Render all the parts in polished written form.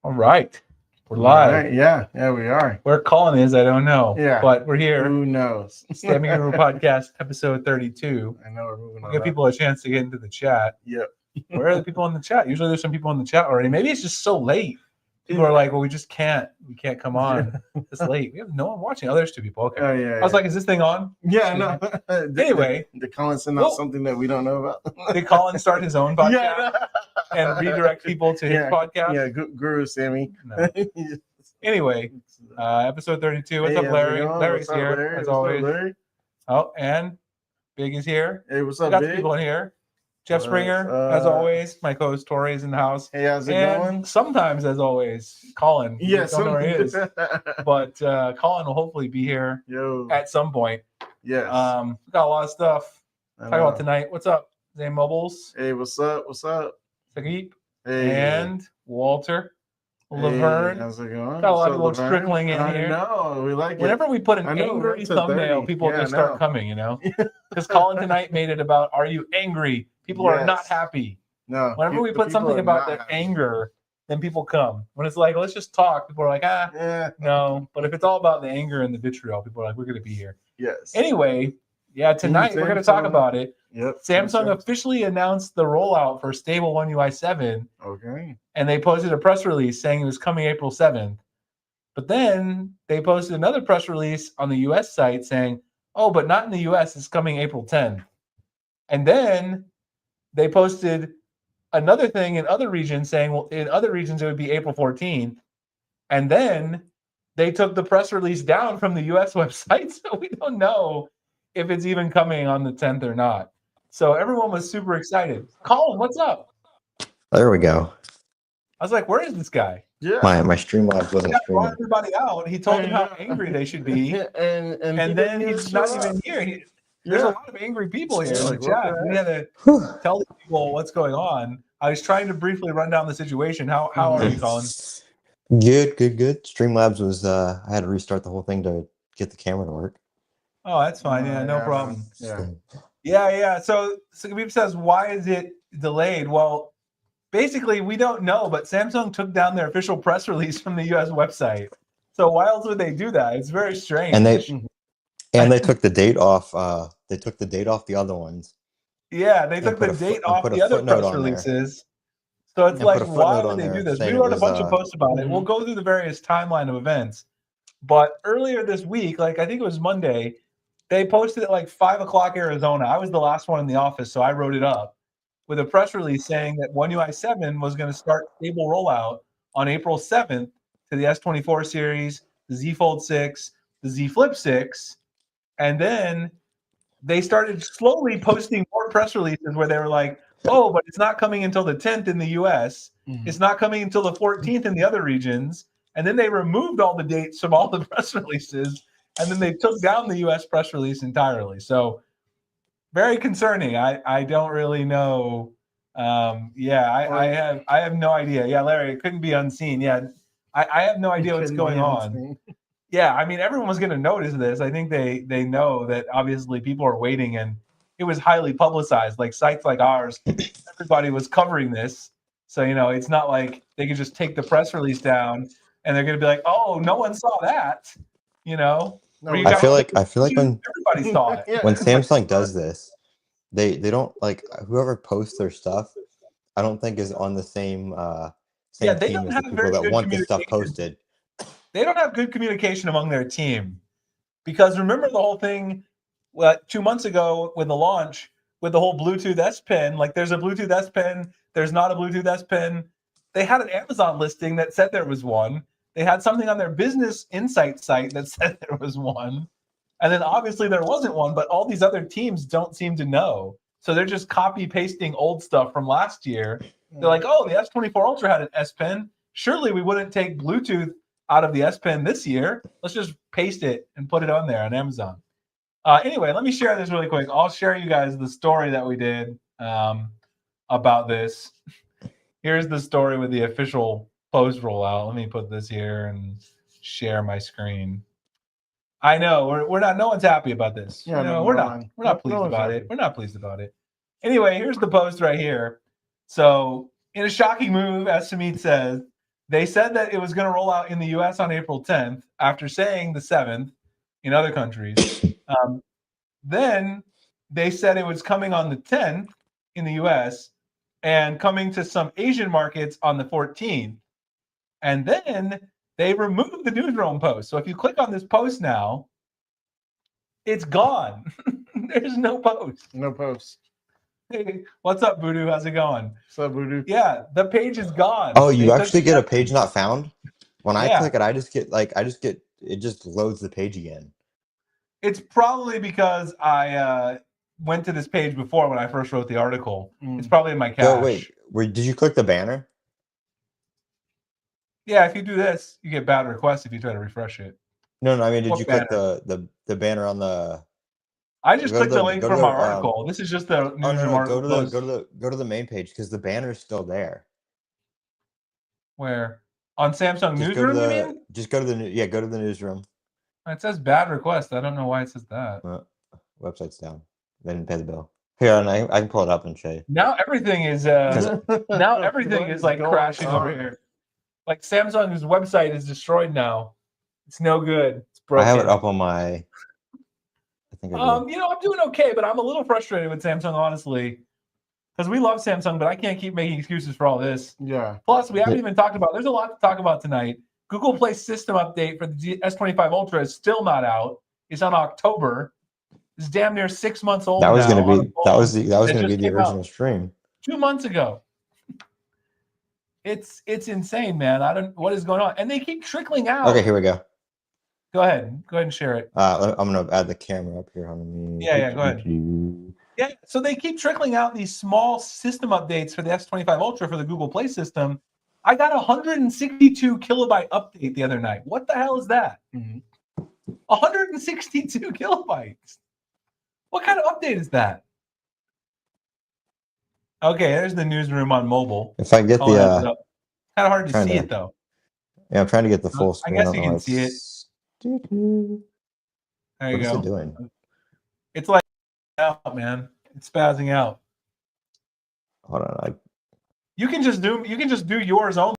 All right. We're live. Right, yeah, we are. Where Colin is, I don't know. Yeah. But we're here. Who knows? SammyGuru podcast, episode 32. I know we're moving We'll on. give people a chance to get into the chat. Yep. Where are the people in the chat? Usually there's some people in the chat already. Maybe it's just so late. People are like, well, we can't come on this late. We have no one watching. Oh, there's two people. Okay. Oh, yeah. I was like, is this thing on? Yeah, no. Anyway. Did Colin send out something that we don't know about? Did Colin start his own podcast Yeah, and redirect people to his podcast? Yeah, Guru Sammy. No. Anyway, episode 32. What's up, Larry? Larry's what's here, up, Larry? as What's always. Up, Larry? Oh, and Big is here. Hey, what's We up, got Big? some people in here. Jeff Springer, as always. My co-host Tori is in the house. Hey, how's it and going? Sometimes, as always, Colin. Yes. Don't know where he is. But Colin will hopefully be here at some point. Yes. We got a lot of stuff to talk about tonight. What's up, Zane Mobiles? Hey, what's up? What's up? Sagip. Hey. And Walter. Laverne. How's it going? Got a lot of people trickling in here. No, we like it. Whenever we put an angry thumbnail, people just start coming, you know? Because Colin tonight made it about, are you angry? People are not happy. No. Whenever we put something about their anger, then people come. When it's like, let's just talk, people are like, no. But if it's all about the anger and the vitriol, people are like, we're going to be here. Yes. Anyway, tonight we're going to talk about it. Yep. Samsung officially announced the rollout for stable One UI 7. Okay. And they posted a press release saying it was coming April 7th. But then they posted another press release on the US site saying, oh, but not in the US, it's coming April 10th. And then they posted another thing in other regions saying, well, in other regions it would be April 14th. And then they took the press release down from the US website, so we don't know if it's even coming on the 10th or not. So everyone was super excited. Colin, what's up? There we go. I was like, where is this guy? Yeah. My Streamlabs wasn't streaming. Brought everybody out. He told them how angry they should be. and then he's not even here. There's a lot of angry people here in the chat. We had to tell the people what's going on. I was trying to briefly run down the situation. How are you, Colin? Good. Streamlabs was I had to restart the whole thing to get the camera to work. Oh, that's fine. Yeah, no problem. Yeah. So Sagib says, why is it delayed? Well, basically, we don't know, but Samsung took down their official press release from the US website. So why else would they do that? It's very strange. And they took the date off. They took the date off the other ones. Yeah, they took the date off the other press releases. So it's like, why would they do this? We wrote a bunch of posts about it. We'll go through the various timeline of events. But earlier this week, like I think it was Monday, they posted at like 5 o'clock Arizona. I was the last one in the office, so I wrote it up with a press release saying that One UI 7 was going to start stable rollout on April 7th to the S24 series, the Z Fold 6, the Z Flip 6. And then they started slowly posting more press releases where they were like, oh, but it's not coming until the 10th in the US. It's not coming until the 14th in the other regions. And then they removed all the dates from all the press releases. And then they took down the US press release entirely. So very concerning. I don't really know. I have no idea. Yeah, Larry, it couldn't be unseen. Yeah, I have no idea what's going on. Yeah, I mean, everyone was going to notice this. I think they know that obviously people are waiting, and it was highly publicized. Like sites like ours, everybody was covering this. So, it's not like they could just take the press release down and they're going to be like, oh, no one saw that. No, I feel like when everybody saw it. When Samsung does this, they don't like whoever posts their stuff. I don't think is on the same team as the people that want the stuff posted. They don't have good communication among their team because remember the whole thing 2 months ago with the launch with the whole Bluetooth S Pen. Like there's a Bluetooth S Pen, there's not a Bluetooth S Pen. They had an Amazon listing that said there was one. They had something on their Business Insight site that said there was one. And then obviously there wasn't one, but all these other teams don't seem to know. So they're just copy pasting old stuff from last year. They're like, oh, the S24 Ultra had an S Pen. Surely we wouldn't take Bluetooth out of the S Pen this year. Let's just paste it and put it on there on Amazon. Anyway, let me share this really quick. I'll share you guys the story that we did about this. Here's the story with the official post rollout. Let me put this here and share my screen. I know we're not. No one's happy about this. Yeah, we're not pleased about it. We're not pleased about it. Anyway, here's the post right here. So, in a shocking move, as Samit says, They said that it was going to roll out in the US on April 10th after saying the 7th in other countries. Then they said it was coming on the 10th in the US and coming to some Asian markets on the 14th. And then they removed the newsroom post. So if you click on this post now, it's gone. There's no post. No post. Hey, what's up, Voodoo? How's it going? What's up, Voodoo? Yeah, the page is gone. Oh, you actually get a page not found? When I click it, it just loads the page again. It's probably because I went to this page before when I first wrote the article. It's probably in my cache. Oh, wait, did you click the banner? Yeah, if you do this, you get bad requests if you try to refresh it. No, I mean, did you click the banner on the? I just clicked the link from our article. This is just the newsroom article. Go to the main page because the banner's still there. Where? On Samsung Newsroom, you mean? Just go to the newsroom. It says bad request. I don't know why it says that. Website's down. They didn't pay the bill. Here, and I can pull it up and show you. Now everything is like crashing over here. Like Samsung's website is destroyed now. It's no good. It's broken. I have it up on my. I think. I'm doing okay, but I'm a little frustrated with Samsung, honestly, because we love Samsung, but I can't keep making excuses for all this. Yeah. Plus, we haven't even talked about. There's a lot to talk about tonight. Google Play system update for the S25 Ultra is still not out. It's on October. It's damn near 6 months old. That was going to be the original stream 2 months ago. It's insane, man. What is going on? And they keep trickling out. Okay, here we go. Go ahead and share it. I'm going to add the camera up here on me. Yeah, go ahead. Yeah, so they keep trickling out these small system updates for the S25 Ultra for the Google Play system. I got a 162 kilobyte update the other night. What the hell is that? 162 kilobytes. What kind of update is that? Okay, there's the newsroom on mobile. If I get the kind of hard to see it though. Yeah, I'm trying to get the full screen. I guess you can see it. There you go. What is it doing? It's like out, man. It's spazzing out. Hold on. You can just do yours only.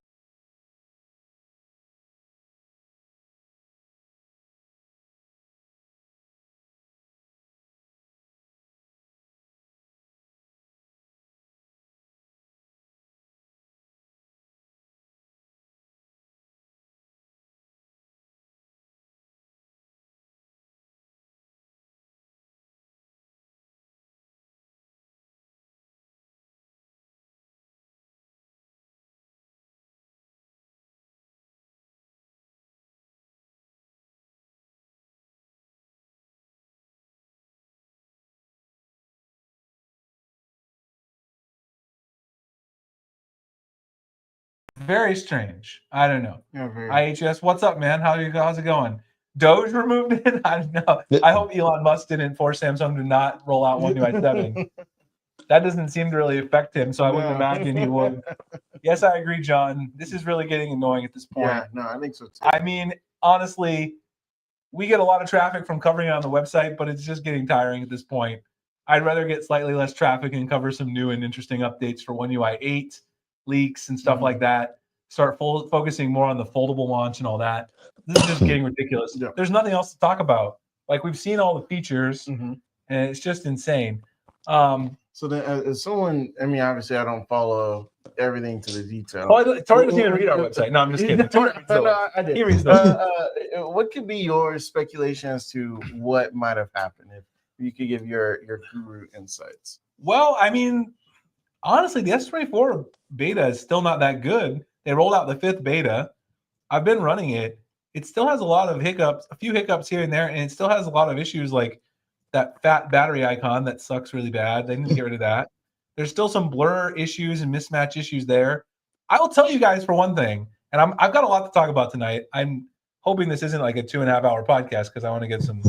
Very strange. I don't know. Yeah, IHS, what's up, man? How's it going? Doge removed it? I don't know. I hope Elon Musk didn't force Samsung to not roll out One UI 7. That doesn't seem to really affect him, so I wouldn't imagine he would. Yes, I agree, John. This is really getting annoying at this point. Yeah, no, I think so too. I mean, honestly, we get a lot of traffic from covering it on the website, but it's just getting tiring at this point. I'd rather get slightly less traffic and cover some new and interesting updates for One UI 8 leaks and stuff like that. Start focusing more on the foldable launch and all that. This is just getting ridiculous. Yeah. There's nothing else to talk about. Like, we've seen all the features, and it's just insane. So then, as someone, I mean, obviously, I don't follow everything to the detail. Oh, Tori doesn't even read our website. No, I'm just kidding. Tori reads I did. He reads what could be your speculation as to what might have happened if you could give your guru insights? Well, I mean, honestly, the S24 beta is still not that good. They rolled out the 5th beta. I've been running it. It still has a lot of hiccups, a few hiccups here and there, and it still has a lot of issues like that fat battery icon that sucks really bad. They need to get rid of that. There's still some blur issues and mismatch issues there. I will tell you guys for one thing, and I've got a lot to talk about tonight. I'm hoping this isn't like a 2.5-hour podcast because I want to get some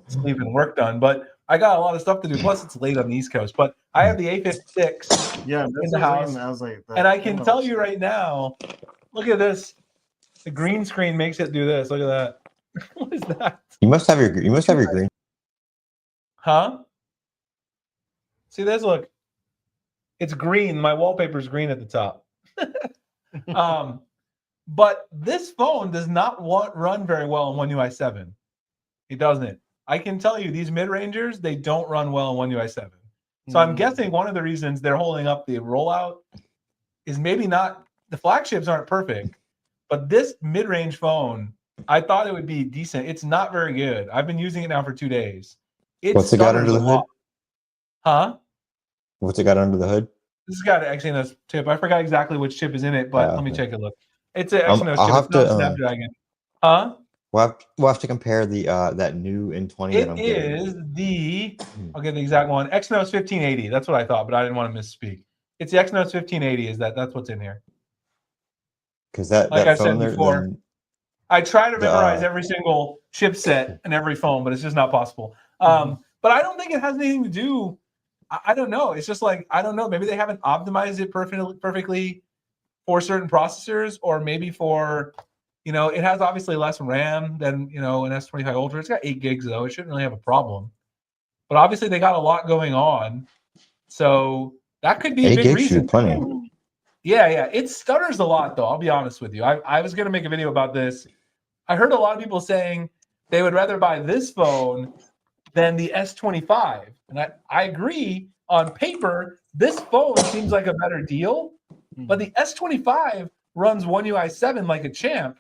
sleep and work done. But I got a lot of stuff to do. Plus, it's late on the East Coast. But I have the A56 in the house, I was like, and I can tell you right now. Look at this. The green screen makes it do this. Look at that. What is that? You must have your green. Huh? See this? Look. It's green. My wallpaper is green at the top. But this phone does not run very well on One UI 7. It doesn't. I can tell you these mid-rangers, they don't run well on One UI 7. So I'm guessing one of the reasons they're holding up the rollout is maybe not, the flagships aren't perfect, but this mid-range phone, I thought it would be decent. It's not very good. I've been using it now for 2 days. What's it got under the hood? Huh? What's it got under the hood? This has got actually a chip. I forgot exactly which chip is in it, but let me take a look. It's an Exynos chip. It's not Snapdragon. Huh? We'll have to compare the that new N20 that I'm getting. It is the, I'll get the exact one, Exynos 1580. That's what I thought, but I didn't want to misspeak. It's the Exynos 1580. That's what's in here. Because like I said before, I try to memorize every single chipset in every phone, but it's just not possible. But I don't think it has anything to do. I don't know. It's just like, I don't know. Maybe they haven't optimized it perfectly for certain processors, or maybe for, it has obviously less RAM than, an S25 Ultra. It's got 8 gigs though. It shouldn't really have a problem. But obviously they got a lot going on. So that could be a big reason. Plenty. Yeah. It stutters a lot though. I'll be honest with you. I was going to make a video about this. I heard a lot of people saying they would rather buy this phone than the S25. And I agree. On paper, this phone seems like a better deal, but the S25 runs One UI 7 like a champ,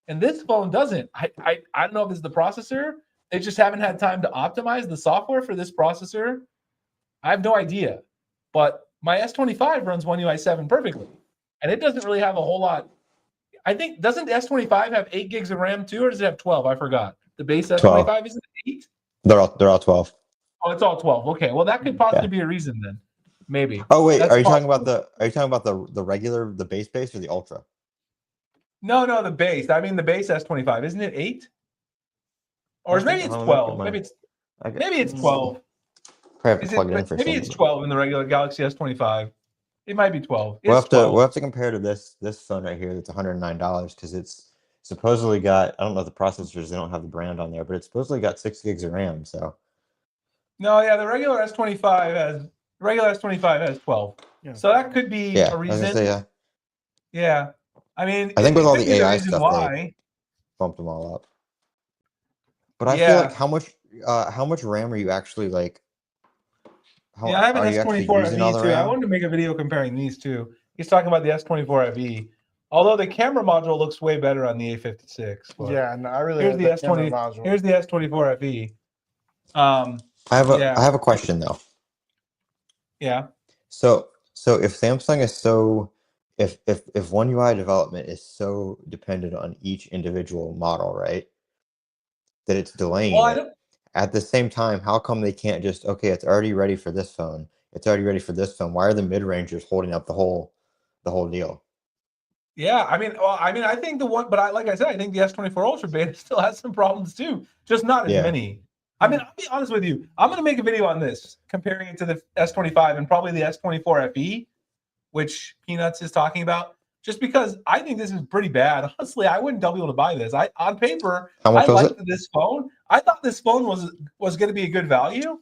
and this phone doesn't. I don't know if it's the processor. They just haven't had time to optimize the software for this processor. I have no idea. But my S25 runs One UI 7 perfectly, and it doesn't really have a whole lot. I think, doesn't the S25 have 8 gigs of RAM too, or does it have 12? I forgot. The base S25 isn't 8? They're all 12. Oh, it's all 12. Okay, well that could possibly be a reason then. Maybe. Oh wait, are you talking about the regular, the base or the Ultra? No, the base. I mean the base S25. Isn't it 8? Or maybe it's 12. Maybe it's 12. Maybe it's 12 in the regular Galaxy S25. It might be 12. We'll have to compare to this phone right here that's $109 because it's supposedly got, I don't know the processors, they don't have the brand on there, but it's supposedly got 6 gigs of RAM. So no, yeah, the regular S25 has 12. Yeah. So that could be a reason. Yeah. I mean, I think with all the AI stuff, they bumped them all up. But I feel like how much RAM are you actually like? I have an S24 FE too. I wanted to make a video comparing these two. He's talking about the S24 FE. Although the camera module looks way better on the A56. Yeah, no, I really here's the S20 module. Here's the S24 FE. I have a question though. Yeah. So if Samsung is so, if One UI development is so dependent on each individual model, right? That it's delaying it. At the same time, how come they can't just, okay, it's already ready for this phone. It's already ready for this phone. Why are the mid-rangers holding up the whole deal? Yeah, I mean, I think like I said, I think the S24 Ultra beta still has some problems too, just not as many. I mean, I'll be honest with you. I'm going to make a video on this, comparing it to the S25 and probably the S24 FE, which Peanuts is talking about, just because I think this is pretty bad. Honestly, I wouldn't tell people to buy this. On paper, I liked this phone. I thought this phone was going to be a good value,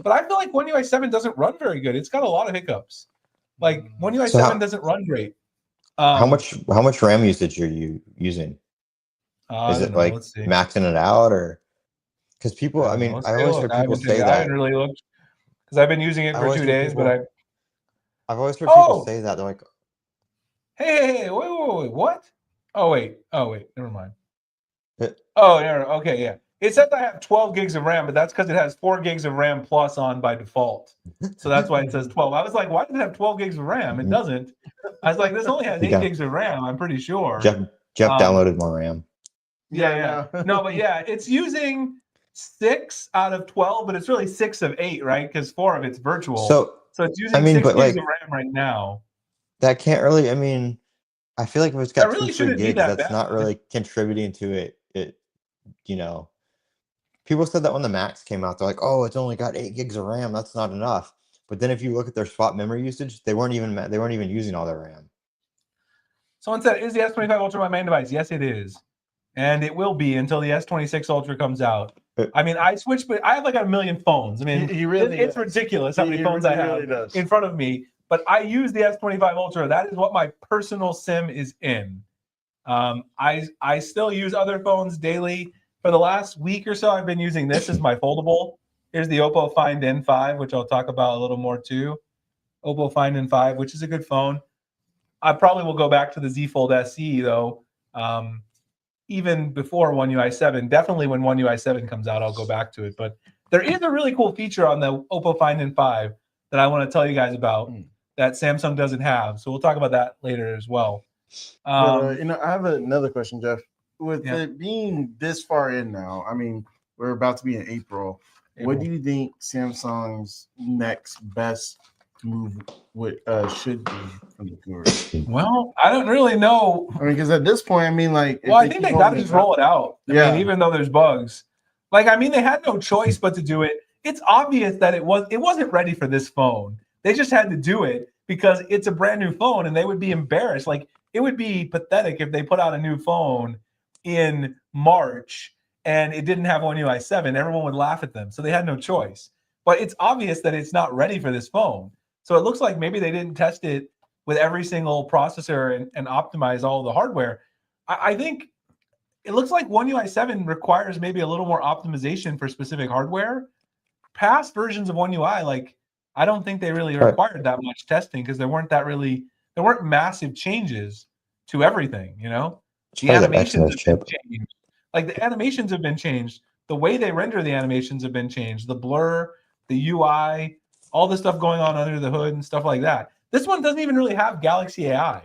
but I feel like One UI 7 doesn't run very good. It's got a lot of hiccups. Like One UI 7 doesn't run great. How much RAM usage are you using? Is it like maxing it out, or because people? I mean, I always heard people say that. I haven't really looked because I've been using it for 2 days, but I've always heard people say that. They're like, "Hey, wait, what? Oh wait, never mind." Okay, yeah. It says I have 12 gigs of RAM, but that's because it has 4 gigs of RAM plus on by default. So that's why it says 12. I was like, why does it have 12 gigs of RAM? It doesn't. I was like, this only has 8 gigs of RAM, I'm pretty sure. Jeff downloaded more RAM. Yeah. No, but yeah, it's using 6 out of 12, but it's really 6 of 8, right? Because 4 of it's virtual. So it's using 6 gigs of RAM right now. That can't really, I mean, I feel like if it's got 2-3 gigs, that's not really contributing to it. People said that when the Max came out, they're like, oh, it's only got 8 gigs of RAM. That's not enough. But then if you look at their swap memory usage, they weren't even using all their RAM. Someone said, is the S25 Ultra my main device? Yes, it is. And it will be until the S26 Ultra comes out. I mean, I switched, but I have like a million phones. I mean, it's ridiculous how many phones I have in front of me. But I use the S25 Ultra. That is what my personal SIM is in. I still use other phones daily. For the last week or so, I've been using this as my foldable. Here's the Oppo Find N5, which I'll talk about a little more too. Oppo Find N5, which is a good phone. I probably will go back to the Z Fold SE though. Even before One UI 7, definitely when One UI 7 comes out, I'll go back to it. But there is a really cool feature on the Oppo Find N5 that I want to tell you guys about that Samsung doesn't have. So we'll talk about that later as well. I have another question, Jeff. With it being this far in now, I mean, we're about to be in April. What do you think Samsung's next best move should be from the Guru? Well, I don't really know. I mean, because at this point, I mean, like, well, I think they got to just roll it out. I mean, even though there's bugs, like, I mean, they had no choice but to do it. It's obvious that it wasn't ready for this phone. They just had to do it because it's a brand new phone, and they would be embarrassed. Like, it would be pathetic if they put out a new phone in March and it didn't have One UI 7. Everyone would laugh at them. So they had no choice. But it's obvious that it's not ready for this phone. So it looks like maybe they didn't test it with every single processor and optimize all the hardware. I think it looks like One UI 7 requires maybe a little more optimization for specific hardware. Past versions of One UI, like, I don't think they really required that much testing because there weren't massive changes to everything, you know? The animations have been changed. Like, the animations have been changed. The way they render the animations have been changed. The blur, the UI, all the stuff going on under the hood and stuff like that. This one doesn't even really have Galaxy AI.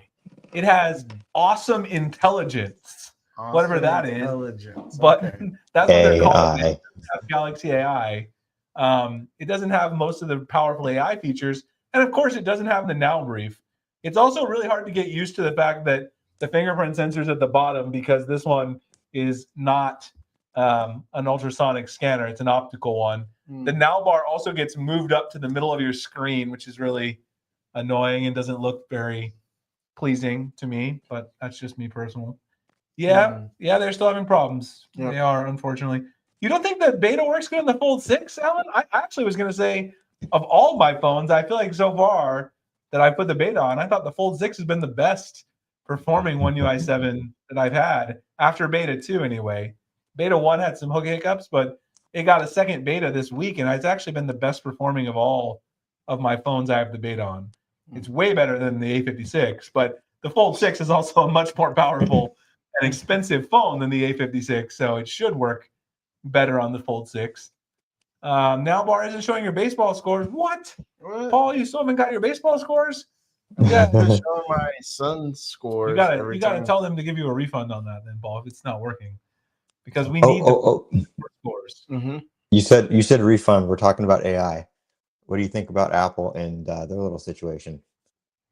It has awesome intelligence, whatever that is. But that's what they're calling it. It doesn't have Galaxy AI. It doesn't have most of the powerful AI features. And of course, it doesn't have the now brief. It's also really hard to get used to the fact that the fingerprint sensor's at the bottom because this one is not an ultrasonic scanner. It's an optical one. The now bar also gets moved up to the middle of your screen, which is really annoying and doesn't look very pleasing to me, but that's just me personal. Yeah, they're still having problems. Yep. They are, unfortunately. You don't think that beta works good in the Fold 6, Alan? I actually was going to say, of all my phones, I feel like so far that I put the beta on, I thought the Fold 6 has been the best performing One UI 7 that I've had, after beta 2 anyway. Beta 1 had some hiccups, but it got a second beta this week, and it's actually been the best performing of all of my phones I have the beta on. It's way better than the A56, but the Fold 6 is also a much more powerful and expensive phone than the A56, so it should work better on the Fold 6. Now bar isn't showing your baseball scores. What? Paul, you still haven't got your baseball scores? Yeah, I'm showing my son's scores. You gotta tell them to give you a refund on that then, Paul, if it's not working. Because we need scores. You said refund. We're talking about AI. What do you think about Apple and their little situation?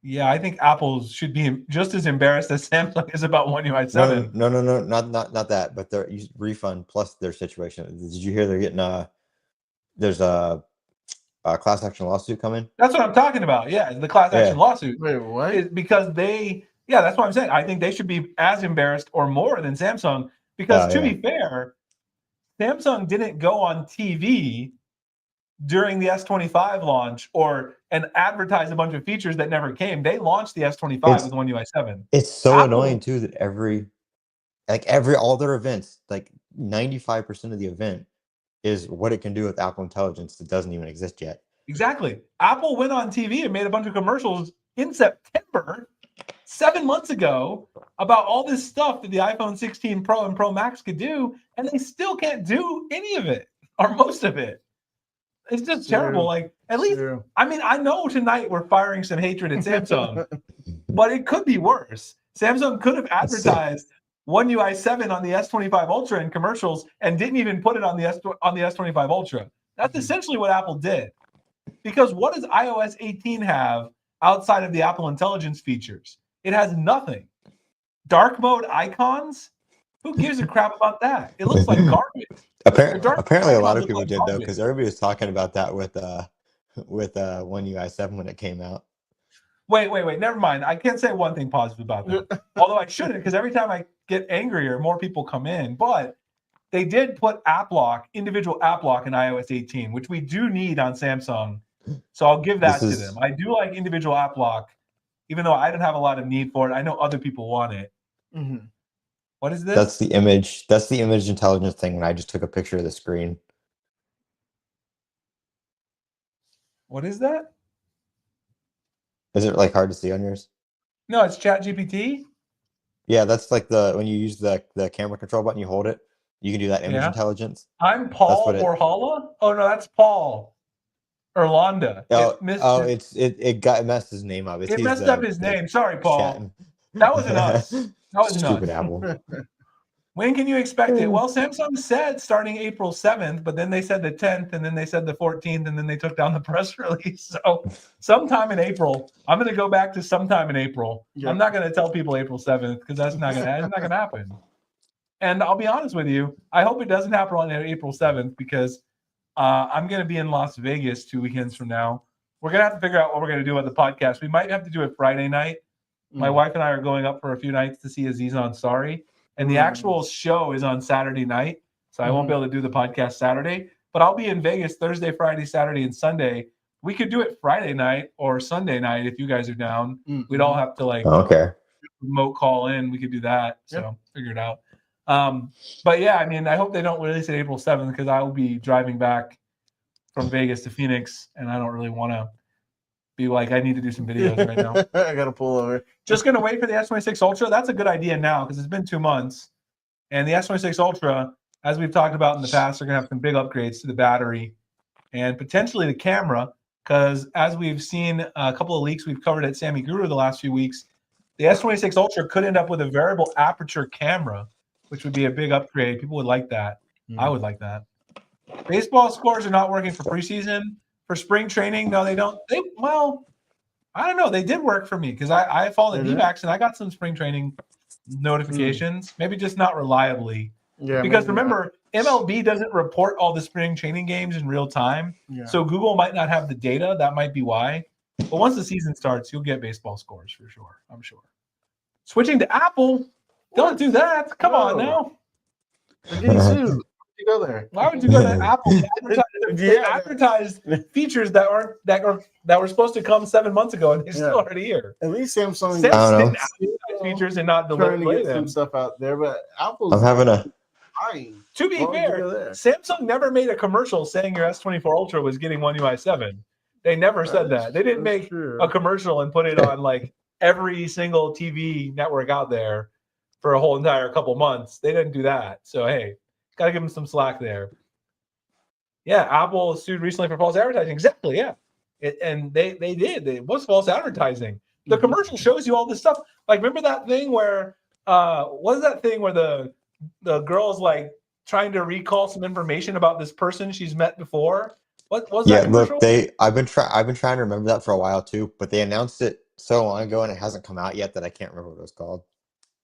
Yeah, I think Apple should be just as embarrassed as Samsung is about One UI 7. No, not that. But their refund plus their situation. Did you hear they're getting there's a class action lawsuit coming? That's what I'm talking about. Yeah, the class action lawsuit. Wait, what? Because that's what I'm saying. I think they should be as embarrassed or more than Samsung. Because to be fair, Samsung didn't go on TV during the S25 launch and advertise a bunch of features that never came. They launched the S25 with One UI 7. It's so annoying too that all their events, like 95% of the event is what it can do with Apple Intelligence that doesn't even exist yet. Exactly. Apple went on TV and made a bunch of commercials in September, 7 months ago, about all this stuff that the iPhone 16 Pro and Pro Max could do, and they still can't do any of it or most of it. It's just terrible. Like, at least, I mean, I know tonight we're firing some hatred at Samsung, but it could be worse. Samsung could have advertised One UI 7 on the S25 Ultra in commercials and didn't even put it on the S25 Ultra. That's essentially what Apple did. Because what does iOS 18 have outside of the Apple Intelligence features? It has nothing. Dark mode icons? Who gives a crap about that? It looks like garbage. Apparently a lot of people did though, because everybody was talking about that with One UI 7 when it came out. Wait. Never mind. I can't say one thing positive about that. Although I shouldn't, because every time I get angrier, more people come in. But they did put individual app lock in iOS 18, which we do need on Samsung. So I'll give that to them. I do like individual app lock, even though I don't have a lot of need for it. I know other people want it. What is this? That's the image. That's the image intelligence thing. And I just took a picture of the screen. What is that? Is it like hard to see on yours? No, it's ChatGPT. Yeah, that's like when you use the camera control button, you hold it. You can do that image intelligence. I'm Paul Warhala. Oh no, that's Paul Erlanda. It messed his name up. It messed up his name. Sorry, Paul. That wasn't us. That was stupid Apple. When can you expect it? Well, Samsung said starting April 7th, but then they said the 10th, and then they said the 14th, and then they took down the press release. So sometime in April. I'm going to go back to sometime in April. Yeah. I'm not going to tell people April 7th because that's not going to happen. And I'll be honest with you, I hope it doesn't happen on April 7th because I'm going to be in Las Vegas 2 weekends from now. We're going to have to figure out what we're going to do with the podcast. We might have to do it Friday night. My wife and I are going up for a few nights to see Aziz Ansari. And the actual show is on Saturday night. So I won't be able to do the podcast Saturday. But I'll be in Vegas Thursday, Friday, Saturday, and Sunday. We could do it Friday night or Sunday night if you guys are down. We'd all have to remote call in. We could do that. So figure it out. But yeah, I mean, I hope they don't release it April 7th because I will be driving back from Vegas to Phoenix. And I don't really want to be like, I need to do some videos right now. I got to pull over. Just going to wait for the S26 Ultra. That's a good idea now because it's been 2 months. And the S26 Ultra, as we've talked about in the past, are going to have some big upgrades to the battery and potentially the camera because as we've seen a couple of leaks we've covered at SammyGuru the last few weeks, the S26 Ultra could end up with a variable aperture camera, which would be a big upgrade. People would like that. I would like that. Baseball scores are not working for preseason. For spring training, no, they don't. I don't know. They did work for me because I followed the DVAX and I got some spring training notifications. Maybe just not reliably. Yeah. Because remember, MLB doesn't report all the spring training games in real time. Yeah. So Google might not have the data. That might be why. But once the season starts, you'll get baseball scores for sure. I'm sure. Switching to Apple, don't do that. Come on now. They're getting sued. You go there? Why would you go to Apple? They advertised features that were supposed to come 7 months ago, and they're still already here. At least Samsung didn't advertise features and not deliver to get some stuff out there. But Apple's to be fair, Samsung never made a commercial saying your S24 Ultra was getting One UI 7. They never said that. They didn't make a commercial and put it on like every single TV network out there for a whole entire couple months. They didn't do that. So hey. Got to give them some slack there. Yeah, Apple sued recently for false advertising. Exactly, yeah. And they did. It was false advertising. The commercial shows you all this stuff. Like, remember that thing where, what is that thing where the girl's like trying to recall some information about this person she's met before? What was that commercial? Look, I've been trying to remember that for a while too, but they announced it so long ago and it hasn't come out yet that I can't remember what it was called.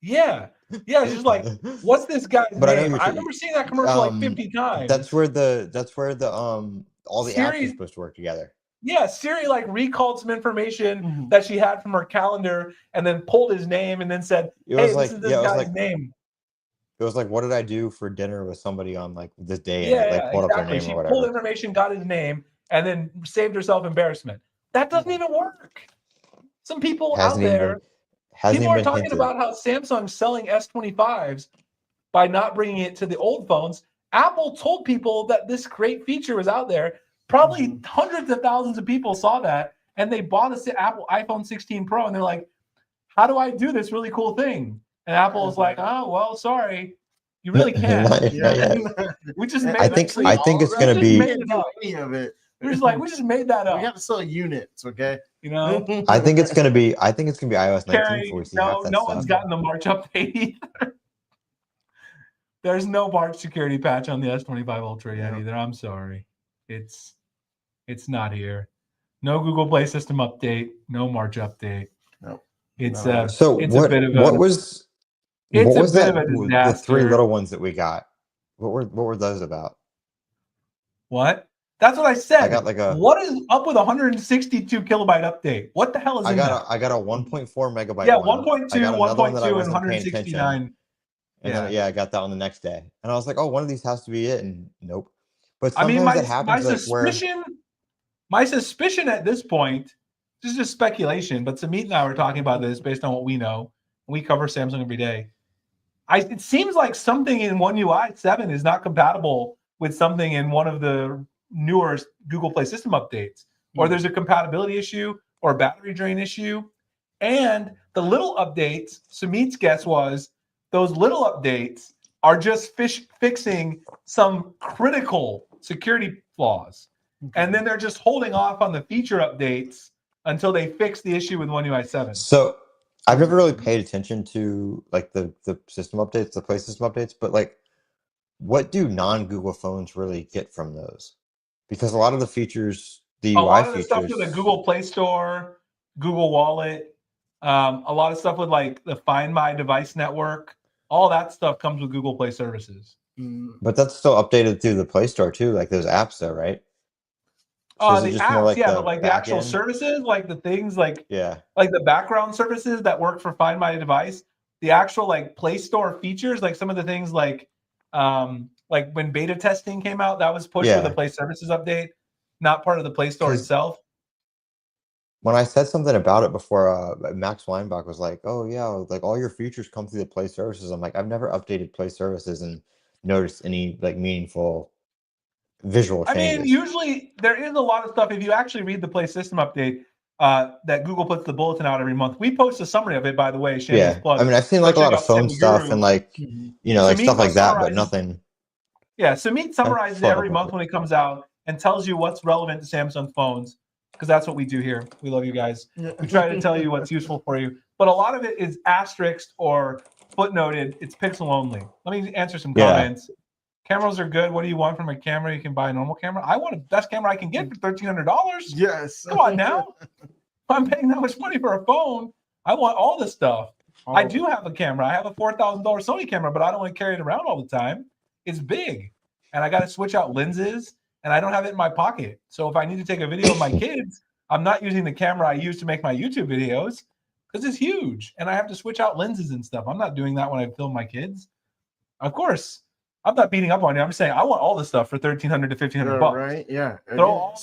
Yeah, it's just like, what's this guy's name? I remember seeing that commercial like 50 times. That's where all the apps are supposed to work together. Yeah, Siri like recalled some information that she had from her calendar and then pulled his name and then said, "Hey, this is this guy's name." It was like, what did I do for dinner with somebody on like this day? And pulled up their name she or whatever. Pulled information, got his name, and then saved herself embarrassment. That doesn't even work. Some people out there. People are talking about how Samsung's selling S25s by not bringing it to the old phones. Apple told people that this great feature was out there. Probably hundreds of thousands of people saw that, and they bought an Apple iPhone 16 Pro, and they're like, how do I do this really cool thing? And Apple is like, oh, well, sorry. You really can't. We just made I think it's going to be. They're just like, we just made that up. We have to sell units, okay? You know, I think it's gonna be iOS 19 before we see no one's gotten the March update either. There's no March security patch on the S25 Ultra yet either. I'm sorry. It's not here. No Google Play System update, no March update. No. It's so it's what, a bit of what was that the 3 little ones that we got? What were those about? What? That's what I said. I got like what is up with 162 kilobyte update? What the hell is I got a 1.4 megabyte. Yeah, 1.2, 1.2, and 169. And then, I got that on the next day. And I was like, oh, one of these has to be it. And nope. But I mean, that happens my suspicion at this point, this is just speculation, but Samit and I were talking about this based on what we know. We cover Samsung every day. It seems like something in One UI 7 is not compatible with something in one of the newer Google Play System updates, or there's a compatibility issue or a battery drain issue. And the little updates, Sumit's guess was those little updates are just fixing some critical security flaws. And then they're just holding off on the feature updates until they fix the issue with One UI 7. So I've never really paid attention to like the system updates, the Play System updates, but like what do non-Google phones really get from those? Because a lot of the features, the UI a lot of features, the stuff with the Google Play Store, Google Wallet, a lot of stuff with like the Find My Device network, all that stuff comes with Google Play services. But that's still updated through the Play Store too, like those apps though, right? So the apps, yeah, but like the actual services, like the things like like the background services that work for Find My Device, the actual like Play Store features, like some of the things like when beta testing came out, that was pushed with the Play Services update, not part of the Play Store itself. When I said something about it before, Max Weinbach was like, "Oh yeah, like all your features come through the Play Services." I'm like, I've never updated Play Services and noticed any like meaningful visual changes. I mean, usually there is a lot of stuff. If you actually read the Play System update that Google puts the bulletin out every month, we post a summary of it, by the way. I mean, I've seen like a lot of phone stuff and like, you know, like stuff like that, but nothing. Yeah, Sumit summarizes every month when it comes out and tells you what's relevant to Samsung phones, because that's what we do here. We love you guys. We try to tell you what's useful for you, but a lot of it is asterisked or footnoted. It's pixel only. Let me answer some comments. Cameras are good. What do you want from a camera? You can buy a normal camera. I want the best camera I can get for $1,300. Yes. Come on now. I'm paying that much money for a phone. I want all this stuff. I do have a camera. I have a $4,000 Sony camera, but I don't want to carry it around all the time. It's big, and I got to switch out lenses, and I don't have it in my pocket. So if I need to take a video of my kids, I'm not using the camera I use to make my YouTube videos because it's huge, and I have to switch out lenses and stuff. I'm not doing that when I film my kids. Of course, I'm not beating up on you. I'm just saying I want all the stuff for $1,300 to $1,500. Right? Yeah. Throw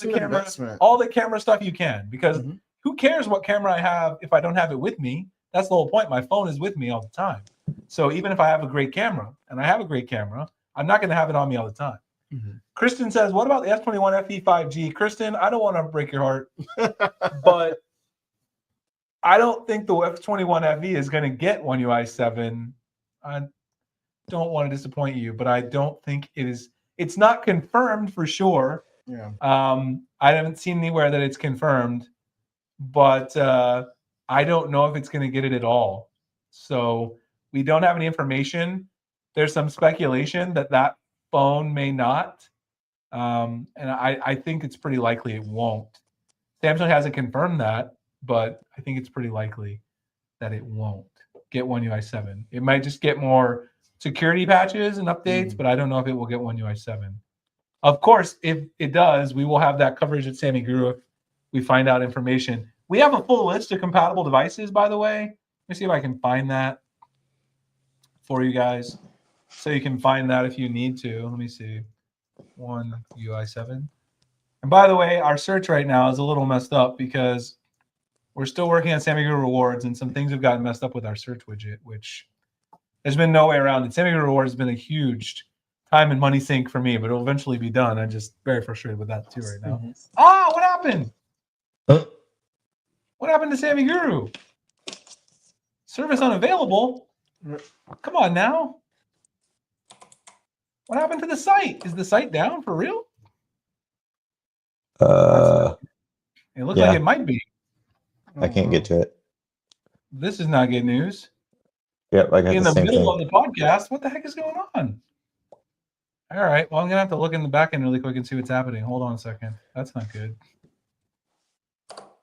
all the camera stuff you can, because who cares what camera I have if I don't have it with me? That's the whole point. My phone is with me all the time. So even if I have a great camera, and I have a great camera, I'm not going to have it on me all the time. Kristen says, what about the S21 FE 5G? Kristen, I don't want to break your heart, but I don't think the F21 FE is going to get One UI 7. I don't want to disappoint you, but I don't think it is. It's not confirmed for sure. Yeah. I haven't seen anywhere that it's confirmed, but I don't know if it's going to get it at all. So we don't have any information. There's some speculation that that phone may not. And I think it's pretty likely it won't. Samsung hasn't confirmed that, but I think it's pretty likely that it won't get One UI 7. It might just get more security patches and updates, but I don't know if it will get One UI 7. Of course, if it does, we will have that coverage at SammyGuru if we find out information. We have a full list of compatible devices, by the way. Let me see if I can find that for you guys, so you can find that if you need to. Let me see. One UI 7. And by the way, our search right now is a little messed up because we're still working on SammyGuru Rewards, and some things have gotten messed up with our search widget, which there's been no way around it. SammyGuru Rewards has been a huge time and money sink for me, but it'll eventually be done. I'm just very frustrated with that too right now. What happened? What happened to SammyGuru? Service unavailable? Come on now. What happened to the site? Is the site down for real? It looks like it might be. I can't get to it. This is not good news. Yep, I got in the the same middle thing. of the podcast. What the heck is going on? All right. Well, I'm gonna have to look in the back end really quick and see what's happening. Hold on a second. That's not good.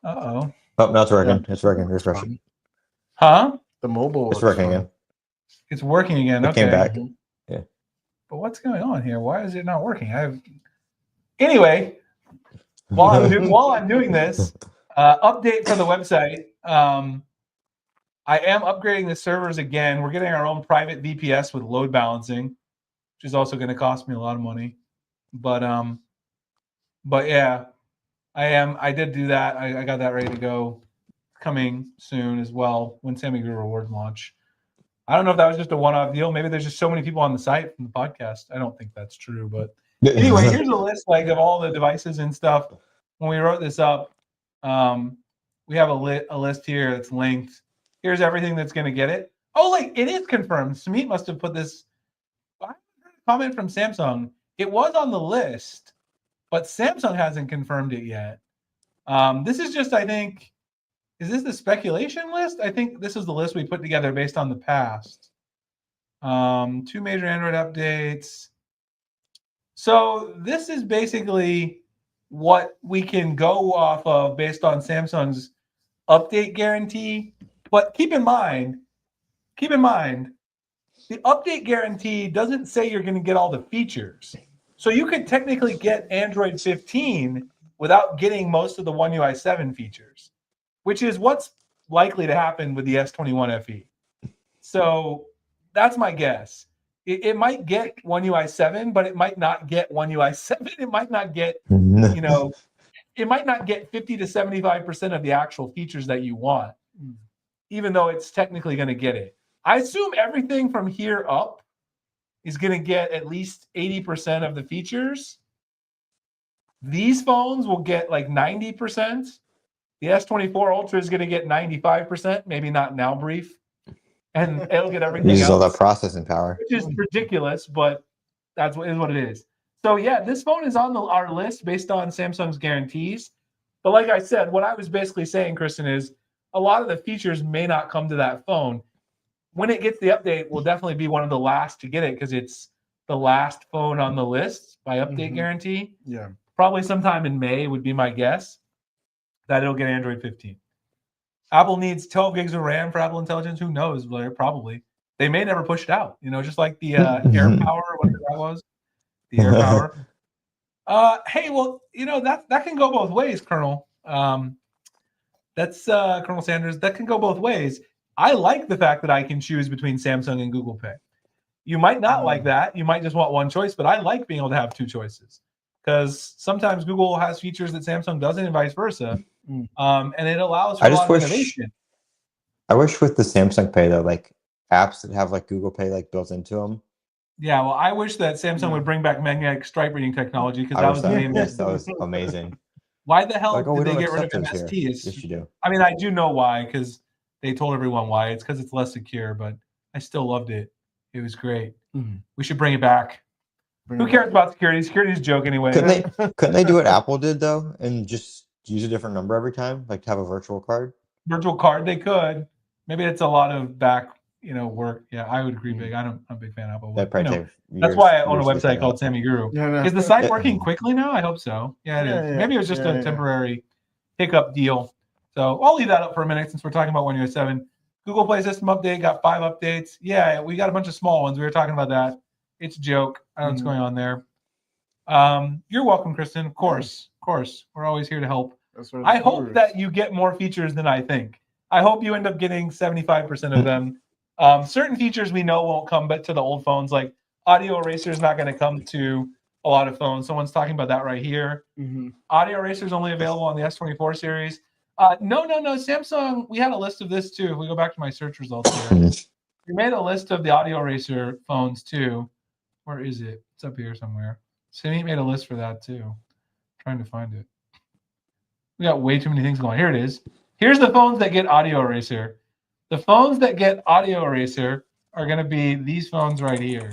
Uh-oh. Oh, no, it's working. It's working. Refresh it. Huh? The mobile. It's working again. It's working again. It Okay. came back. Yeah. But what's going on here? Why is it not working? Anyway, while I'm doing this, update for the website. I am upgrading the servers again. We're getting our own private VPS with load balancing, which is also going to cost me a lot of money. But yeah, I did do that. I got that ready to go, coming soon as well when SammyGuru Rewards launch. I don't know if that was just a one-off deal. Maybe there's just so many people on the site from the podcast. I don't think that's true, but anyway, here's a list like of all the devices and stuff. When we wrote this up, we have a list here that's linked. Here's everything that's going to get it. Oh, like it is confirmed. Smeet must have put this. I heard a comment from Samsung. It was on the list, but Samsung hasn't confirmed it yet. This is just, I think, is this the speculation list? I think this is the list we put together based on the past. 2 major Android updates. So this is basically what we can go off of based on Samsung's update guarantee. But keep in mind, the update guarantee doesn't say you're going to get all the features. So you could technically get Android 15 without getting most of the One UI 7 features, which is what's likely to happen with the S21 FE. So that's my guess. It might get One UI 7, but it might not get One UI 7. It might not get, it might not get 50 to 75% of the actual features that you want, even though it's technically going to get it. I assume everything from here up is going to get at least 80% of the features. These phones will get like 90%. The S24 Ultra is going to get 95%, maybe not now brief. And it'll get everything uses else, all that processing power, which is ridiculous, but that's what it is. So yeah, this phone is on our list based on Samsung's guarantees. But like I said, what I was basically saying, Kristen, is a lot of the features may not come to that phone. When it gets the update, we'll definitely be one of the last to get it because it's the last phone on the list by update guarantee. Yeah. Probably sometime in May would be my guess that it'll get Android 15. Apple needs 12 gigs of RAM for Apple Intelligence. Who knows? Probably. They may never push it out. Just like the Air Power, whatever that was. The Air Power. Hey, well, that can go both ways, Colonel. That's Colonel Sanders. That can go both ways. I like the fact that I can choose between Samsung and Google Pay. You might not like that. You might just want one choice, but I like being able to have two choices because sometimes Google has features that Samsung doesn't and vice versa. And it allows for a lot of innovation. I wish with the Samsung Pay, though, like apps that have like Google Pay like built into them. Yeah, well, I wish that Samsung would bring back magnetic stripe reading technology because that was the main. Yes, that was amazing. Why the hell did they get rid of MST? Yes, you do. I mean, I do know why because they told everyone why. It's because it's less secure, but I still loved it. It was great. We should bring it back. Who cares about security? Security is a joke anyway. Couldn't they do what Apple did though, and just use a different number every time, like to have a virtual card? Virtual card, they could. Maybe it's a lot of back, work. Yeah, I would agree. Big. I'm a big fan of Apple. That's why I own a website called SammyGuru. Is the site working quickly now? I hope so. Yeah, it is. Maybe it was just a temporary hiccup deal. So I'll leave that up for a minute since we're talking about One UI 7. Google Play System update got 5 updates. Yeah, we got a bunch of small ones. We were talking about that. It's a joke. I don't know what's going on there. You're welcome, Kristen. Of course. We're always here to help. I hope that you get more features than I think. I hope you end up getting 75% of them. Certain features we know won't come but to the old phones, like audio eraser is not going to come to a lot of phones. Someone's talking about that right here. Audio eraser is only available on the S24 series. No. Samsung, we had a list of this too. If we go back to my search results here, we made a list of the audio eraser phones too. Where is it? It's up here somewhere. Sammy made a list for that too. I'm trying to find it. We got way too many things going. Here it is. Here's the phones that get audio eraser. The phones that get audio eraser are going to be these phones right here.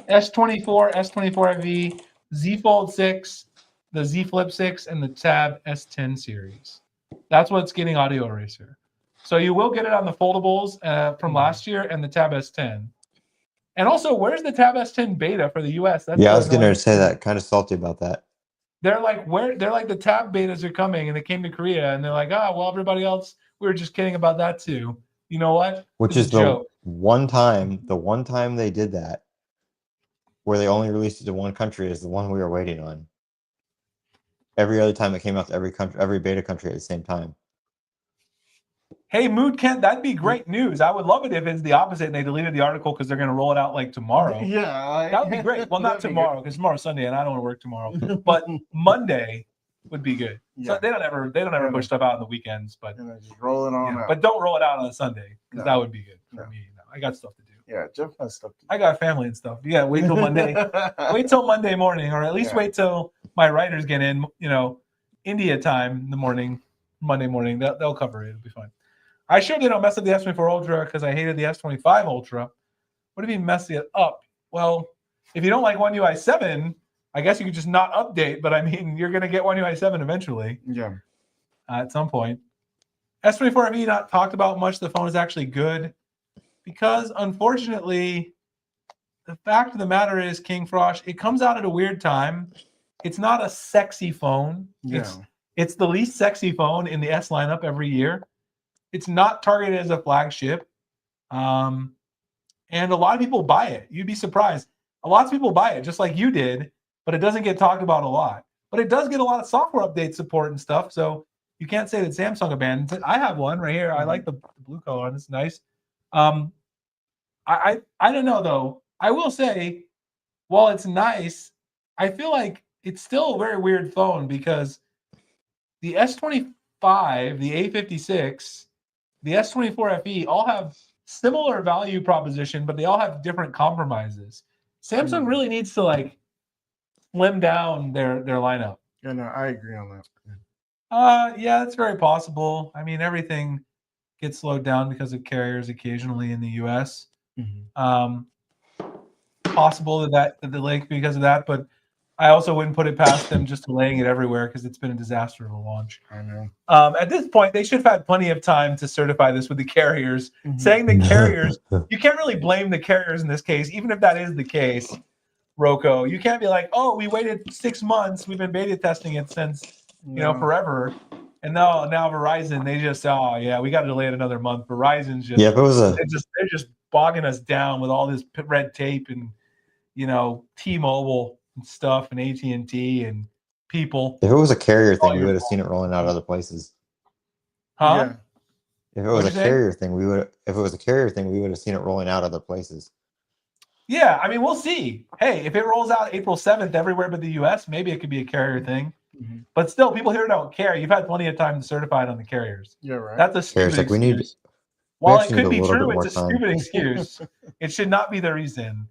S24, S24 FE, Z Fold 6, the Z Flip 6, and the Tab S10 series. That's what's getting audio eraser. So you will get it on the foldables from last year and the Tab S10. And also, where's the Tab S10 beta for the US? I was going to say that. Kind of salty about that. They're like, the Tab betas are coming, and they came to Korea, and they're like, well, everybody else, we were just kidding about that too. You know what? Which is the one time they did that, where they only released it to one country, is the one we were waiting on. Every other time it came out to every beta country at the same time. Hey, Mood Kent, that'd be great news. I would love it if it's the opposite and they deleted the article because they're going to roll it out like tomorrow. Yeah. That would be great. Well, not tomorrow because tomorrow's Sunday and I don't want to work tomorrow. But Monday would be good. Yeah. So they don't ever push stuff out on the weekends. But just roll it on out. But don't roll it out on a Sunday because that would be good for me. No, I got stuff to do. Yeah, Jeff has stuff to do. I got family and stuff. You got to wait till Monday. Wait till Monday morning, or at least wait till my writers get in, India time in the morning, Monday morning. They'll cover it. It'll be fine. I sure they don't mess up the S24 Ultra because I hated the S25 Ultra. What do you mean mess it up? Well, if you don't like One UI 7, I guess you could just not update, but I mean, you're going to get One UI 7 eventually. Yeah. At some point. S24 FE not talked about much. The phone is actually good because, unfortunately, the fact of the matter is, King Frosh, it comes out at a weird time. It's not a sexy phone. Yeah. It's the least sexy phone in the S lineup every year. It's not targeted as a flagship. And a lot of people buy it. You'd be surprised. A lot of people buy it, just like you did, but it doesn't get talked about a lot. But it does get a lot of software update support and stuff, so you can't say that Samsung abandoned it. I have one right here. I like the blue color on. It's nice. I don't know, though. I will say, while it's nice, I feel like it's still a very weird phone because the S25, the A56, the S24 FE all have similar value proposition, but they all have different compromises. Samsung really needs to slim down their lineup. Yeah, no, I agree on that. Yeah, it's very possible. I mean, everything gets slowed down because of carriers occasionally in the US. Possible that the delay because of that, but I also wouldn't put it past them just delaying it everywhere because it's been a disaster of a launch. I know. At this point, they should have had plenty of time to certify this with the carriers. Saying the carriers, you can't really blame the carriers in this case, even if that is the case, Rocco. You can't be like, oh, we waited 6 months. We've been beta testing it since, forever. And now Verizon, they just, we got to delay it another month. Verizon's just, they're just bogging us down with all this red tape and, T-Mobile and stuff and AT&T and people. If it was a carrier thing, we would have seen it rolling out other places. Huh? Yeah. If it was a carrier thing, we would have seen it rolling out other places. Yeah, I mean, we'll see. Hey, if it rolls out April 7th everywhere but the US, maybe it could be a carrier thing. But still, people here don't care. You've had plenty of time to certify it on the carriers. Yeah, right. That's a stupid excuse. While it could be true, it's a time. stupid excuse. It should not be the reason.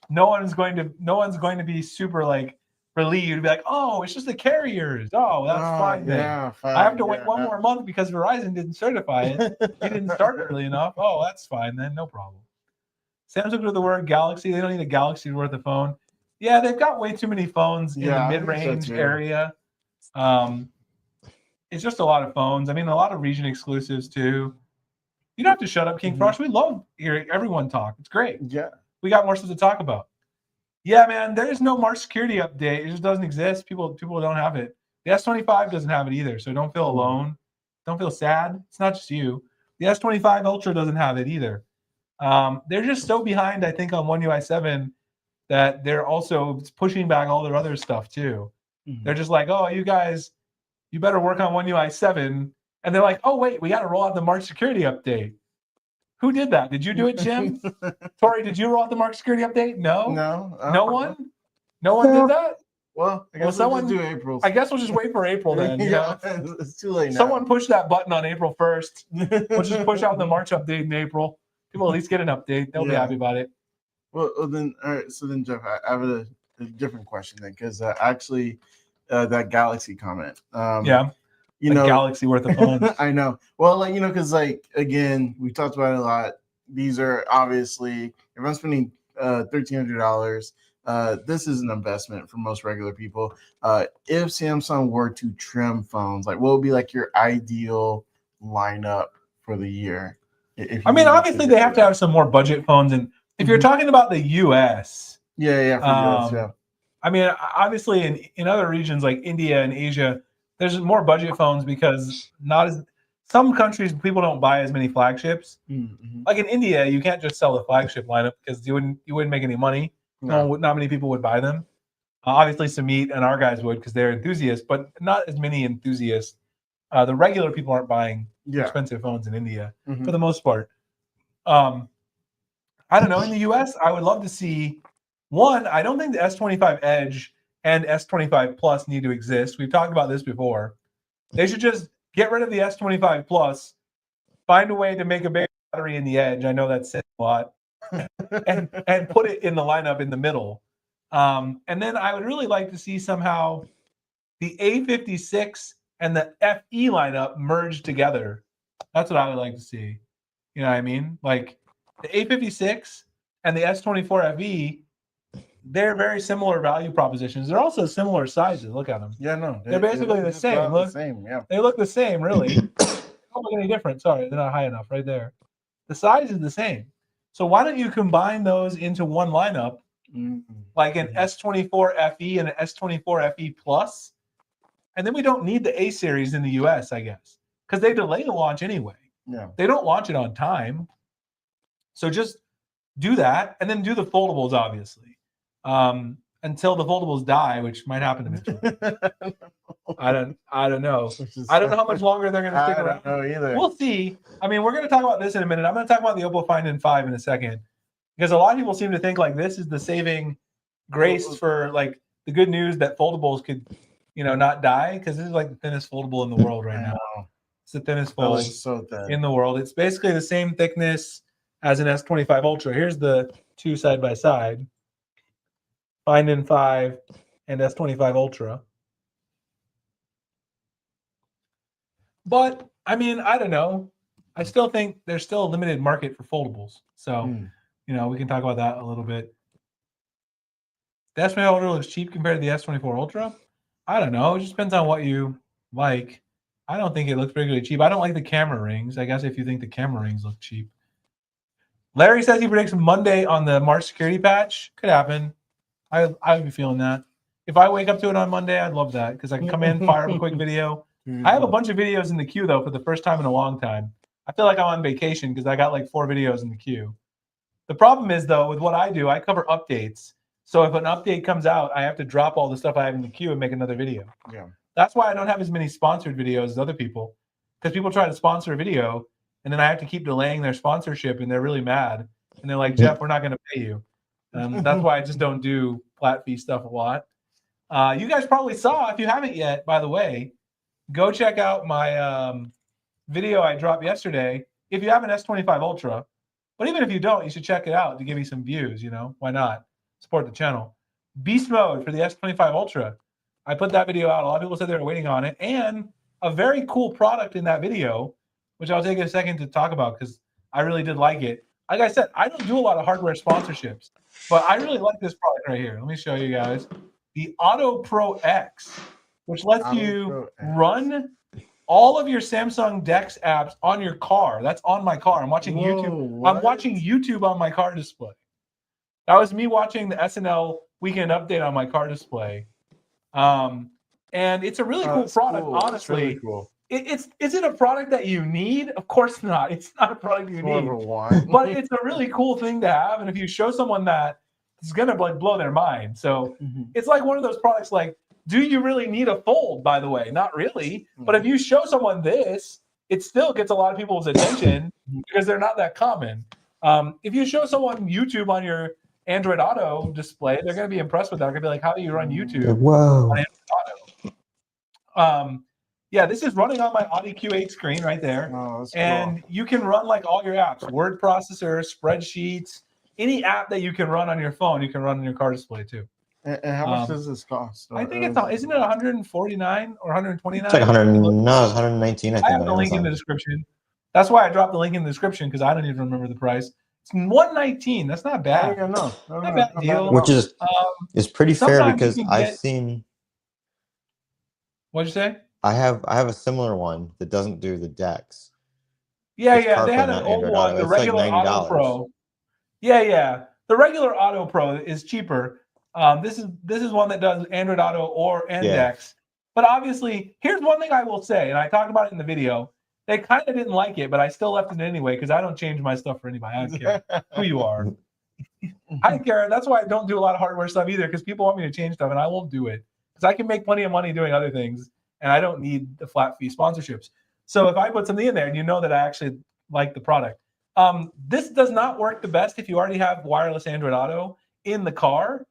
No one's going to be super relieved to be like, oh, it's just the carriers. Oh, that's fine then. Yeah, fine. I have to wait one more month because Verizon didn't certify it. They didn't start early enough. Oh, that's fine then. No problem. Samsung with the word Galaxy. They don't need a Galaxy worth of phone. Yeah, they've got way too many phones in the mid-range area. It's just a lot of phones. I mean, a lot of region exclusives too. You don't have to shut up, King Frosh. We love hearing everyone talk. It's great. Yeah. We got more stuff to talk about. Yeah, man, there is no March security update. It just doesn't exist. People don't have it. The S25 doesn't have it either, so don't feel alone. Don't feel sad. It's not just you. The S25 Ultra doesn't have it either. They're just so behind, I think, on One UI 7 that they're also pushing back all their other stuff too. They're just like, oh, you guys, you better work on One UI 7. And they're like, oh, wait, we got to roll out the March security update. Who did that? Did you do it, Jim? Tori, did you roll out the March security update? No. No one? No one did that? Well, I guess we'll do April. I guess we'll just wait for April then. It's too late now. Someone push that button on April 1st. We'll just push out the March update in April. People at least get an update. They'll be happy about it. Well, then, all right. So then, Jeff, I have a different question then, because actually, that Galaxy comment. Galaxy worth of phones. I know. Well, because again, we talked about it a lot. These are obviously, if I'm spending $1,300, this is an investment for most regular people. If Samsung were to trim phones, what would be your ideal lineup for the year? Obviously they have to have some more budget phones, and if you're talking about the US, obviously in other regions like India and Asia, there's more budget phones because some countries people don't buy as many flagships. Like in India, you can't just sell the flagship lineup because you wouldn't make any money. Not many people would buy them. Obviously, Samit and our guys would because they're enthusiasts, but not as many enthusiasts. The regular people aren't buying expensive phones in India for the most part. I don't know. In the US, I would love to see one. I don't think the S25 Edge and S25 Plus need to exist. We've talked about this before. They should just get rid of the S25 Plus, find a way to make a bigger battery in the Edge. I know that's said a lot, and put it in the lineup in the middle. And then I would really like to see somehow the A56 and the FE lineup merged together. That's what I would like to see. You know what I mean? Like the A56 and the S24 FE, they're very similar value propositions. They're also similar sizes. Look at them. Yeah, no. They're basically the same. Look, they look the same, really. They don't look any different. Sorry, they're not high enough right there. The size is the same. So why don't you combine those into one lineup, like an S24 FE and an S24 FE Plus? And then we don't need the A series in the US, I guess, because they delay the launch anyway. Yeah. They don't launch it on time. So just do that and then do the foldables, obviously. Until the foldables die, which might happen eventually. I don't know. I don't know how much longer they're going to stick around. I don't know either. We'll see. I mean, we're going to talk about this in a minute. I'm going to talk about the Oppo Find N5 in a second, because a lot of people seem to think like this is the saving grace for like the good news that foldables could, not die, because this is like the thinnest foldable in the world right now. It's the thinnest fold in the world. It's basically the same thickness as an S25 Ultra. Here's the two side by side. Find N5 and S25 Ultra. But, I mean, I don't know. I still think there's still a limited market for foldables. So, we can talk about that a little bit. The S25 Ultra looks cheap compared to the S24 Ultra. I don't know. It just depends on what you like. I don't think it looks particularly cheap. I don't like the camera rings. I guess if you think the camera rings look cheap. Larry says he predicts Monday on the March security patch. Could happen. I would be feeling that. If I wake up to it on Monday, I'd love that, because I can come in, fire up a quick video. I have a bunch of videos in the queue, though, for the first time in a long time. I feel like I'm on vacation because I got like 4 videos in the queue. The problem is, though, with what I do, I cover updates. So if an update comes out, I have to drop all the stuff I have in the queue and make another video. Yeah. That's why I don't have as many sponsored videos as other people, because people try to sponsor a video, and then I have to keep delaying their sponsorship, and they're really mad. And they're like, Jeff, we're not going to pay you. That's why I just don't do flat fee stuff a lot. You guys probably saw, if you haven't yet, by the way, go check out my video I dropped yesterday. If you have an S25 Ultra, but even if you don't, you should check it out to give me some views. Why not? Support the channel. Beast mode for the S25 Ultra. I put that video out. A lot of people said they were waiting on it, and a very cool product in that video, which I'll take a second to talk about because I really did like it. Like I said, I don't do a lot of hardware sponsorships, but I really like this product right here. Let me show you guys. The Auto Pro X, which lets you run all of your Samsung Dex apps on your car. That's on my car. I'm watching YouTube. What? I'm watching YouTube on my car display. That was me watching the SNL Weekend Update on my car display. And it's a really cool product, honestly. Really cool. Is it a product that you need? Of course not. It's not a product you need. But it's a really cool thing to have. And if you show someone that, it's going to blow their mind. So it's like one of those products like, do you really need a fold, by the way? Not really. But if you show someone this, it still gets a lot of people's attention because they're not that common. If you show someone YouTube on your Android Auto display, they're going to be impressed with that. They're going to be like, how do you run YouTube on Android Auto? Yeah, this is running on my Audi Q8 screen right there. Oh, and cool. You can run like all your apps, word processor, spreadsheets, any app that you can run on your phone, you can run on your car display too. And how much does this cost? I think isn't it 149 or 129? It's like 100, no, it's 119. I have the link in the description. That's why I dropped the link in the description, because I don't even remember the price. It's 119. That's not bad. No, not a bad deal. Which is pretty fair, because I've seen. What'd you say? I have a similar one that doesn't do the Dex. Yeah. They had an old one, the regular like Auto Pro. Yeah. The regular Auto Pro is cheaper. This is one that does Android Auto and Dex. But obviously, here's one thing I will say, and I talked about it in the video. They kind of didn't like it, but I still left it anyway because I don't change my stuff for anybody. I don't care who you are. I don't care. That's why I don't do a lot of hardware stuff either, because people want me to change stuff, and I won't do it because I can make plenty of money doing other things, and I don't need the flat fee sponsorships. So if I put something in there, and you know that I actually like the product. This does not work the best if you already have wireless Android Auto in the car,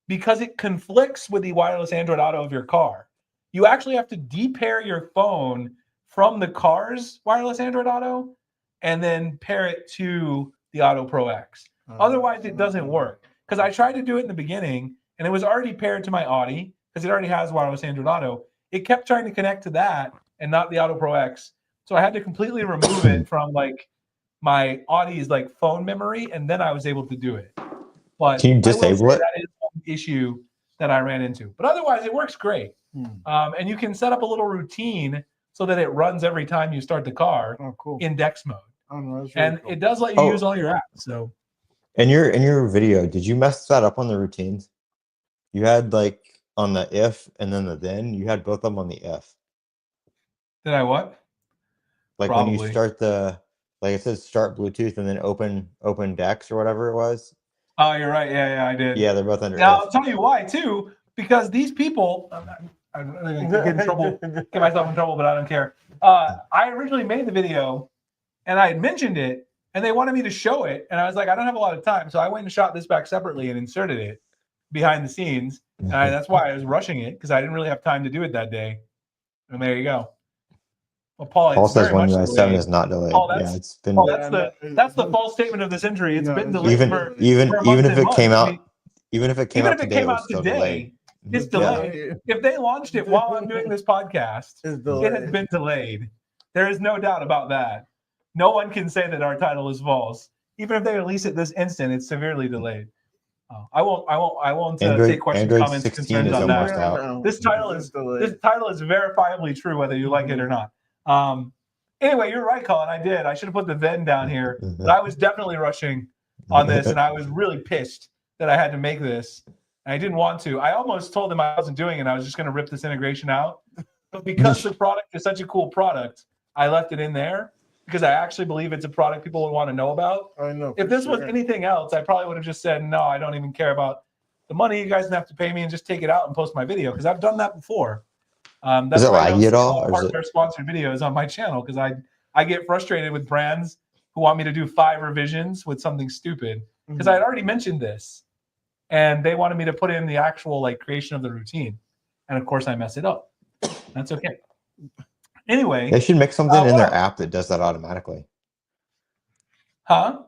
because it conflicts with the wireless Android Auto of your car. You actually have to depair your phone from the car's wireless Android Auto and then pair it to the Auto Pro X. Otherwise, it doesn't work. Because I tried to do it in the beginning, and it was already paired to my Audi, because it already has wireless Android Auto. It kept trying to connect to that and not the Auto Pro X. So I had to completely remove it from like my Audi's like phone memory, and then I was able to do it. But can you disable it? That is one issue that I ran into. But otherwise, it works great. And you can set up a little routine so that it runs every time you start the car in DeX mode. And it does let you use all your apps. So in your video, did you mess that up on the routines? You had like on the if and then the then, you had both of them on the if. Did I what? Like when you start like it says start Bluetooth and then open DeX or whatever it was. Oh, you're right. Yeah, I did. Yeah, they're both under. Now I'll tell you why too, because these people, I'm gonna get in trouble, get myself in trouble, but I don't care. I originally made the video, and I had mentioned it, and they wanted me to show it, and I was like, I don't have a lot of time, so I went and shot this back separately and inserted it behind the scenes, and that's why I was rushing it because I didn't really have time to do it that day. And there you go. Well, Paul says One UI 7 is not delayed. Yeah, it's been. That's the false statement of the century. It's been delayed even if it came out. Even if it came out today, it's delayed. If they launched it while I'm doing this podcast, it has been delayed. There is no doubt about that. No one can say that our title is false. Even if they release it this instant, it's severely delayed. I won't take questions, comments, concerns on that. This title is verifiably true, whether you like it or not. Anyway, you're right, Colin. I should have put the then down here, but I was definitely rushing on this, and I was really pissed that I had to make this. And I didn't want to. I almost told them I wasn't doing it. I was just going to rip this integration out. But because the product is such a cool product, I left it in there because I actually believe it's a product people would want to know about. I know. If this was anything else, I probably would have just said, no, I don't even care about the money. You guys don't have to pay me and just take it out and post my video because I've done that before. That's is it laggy at all? Hardware sponsored videos on my channel because I get frustrated with brands who want me to do 5 revisions with something stupid because I had already mentioned this, and they wanted me to put in the actual like creation of the routine, and of course I mess it up. That's okay. Anyway, they should make something in their app that does that automatically. Huh?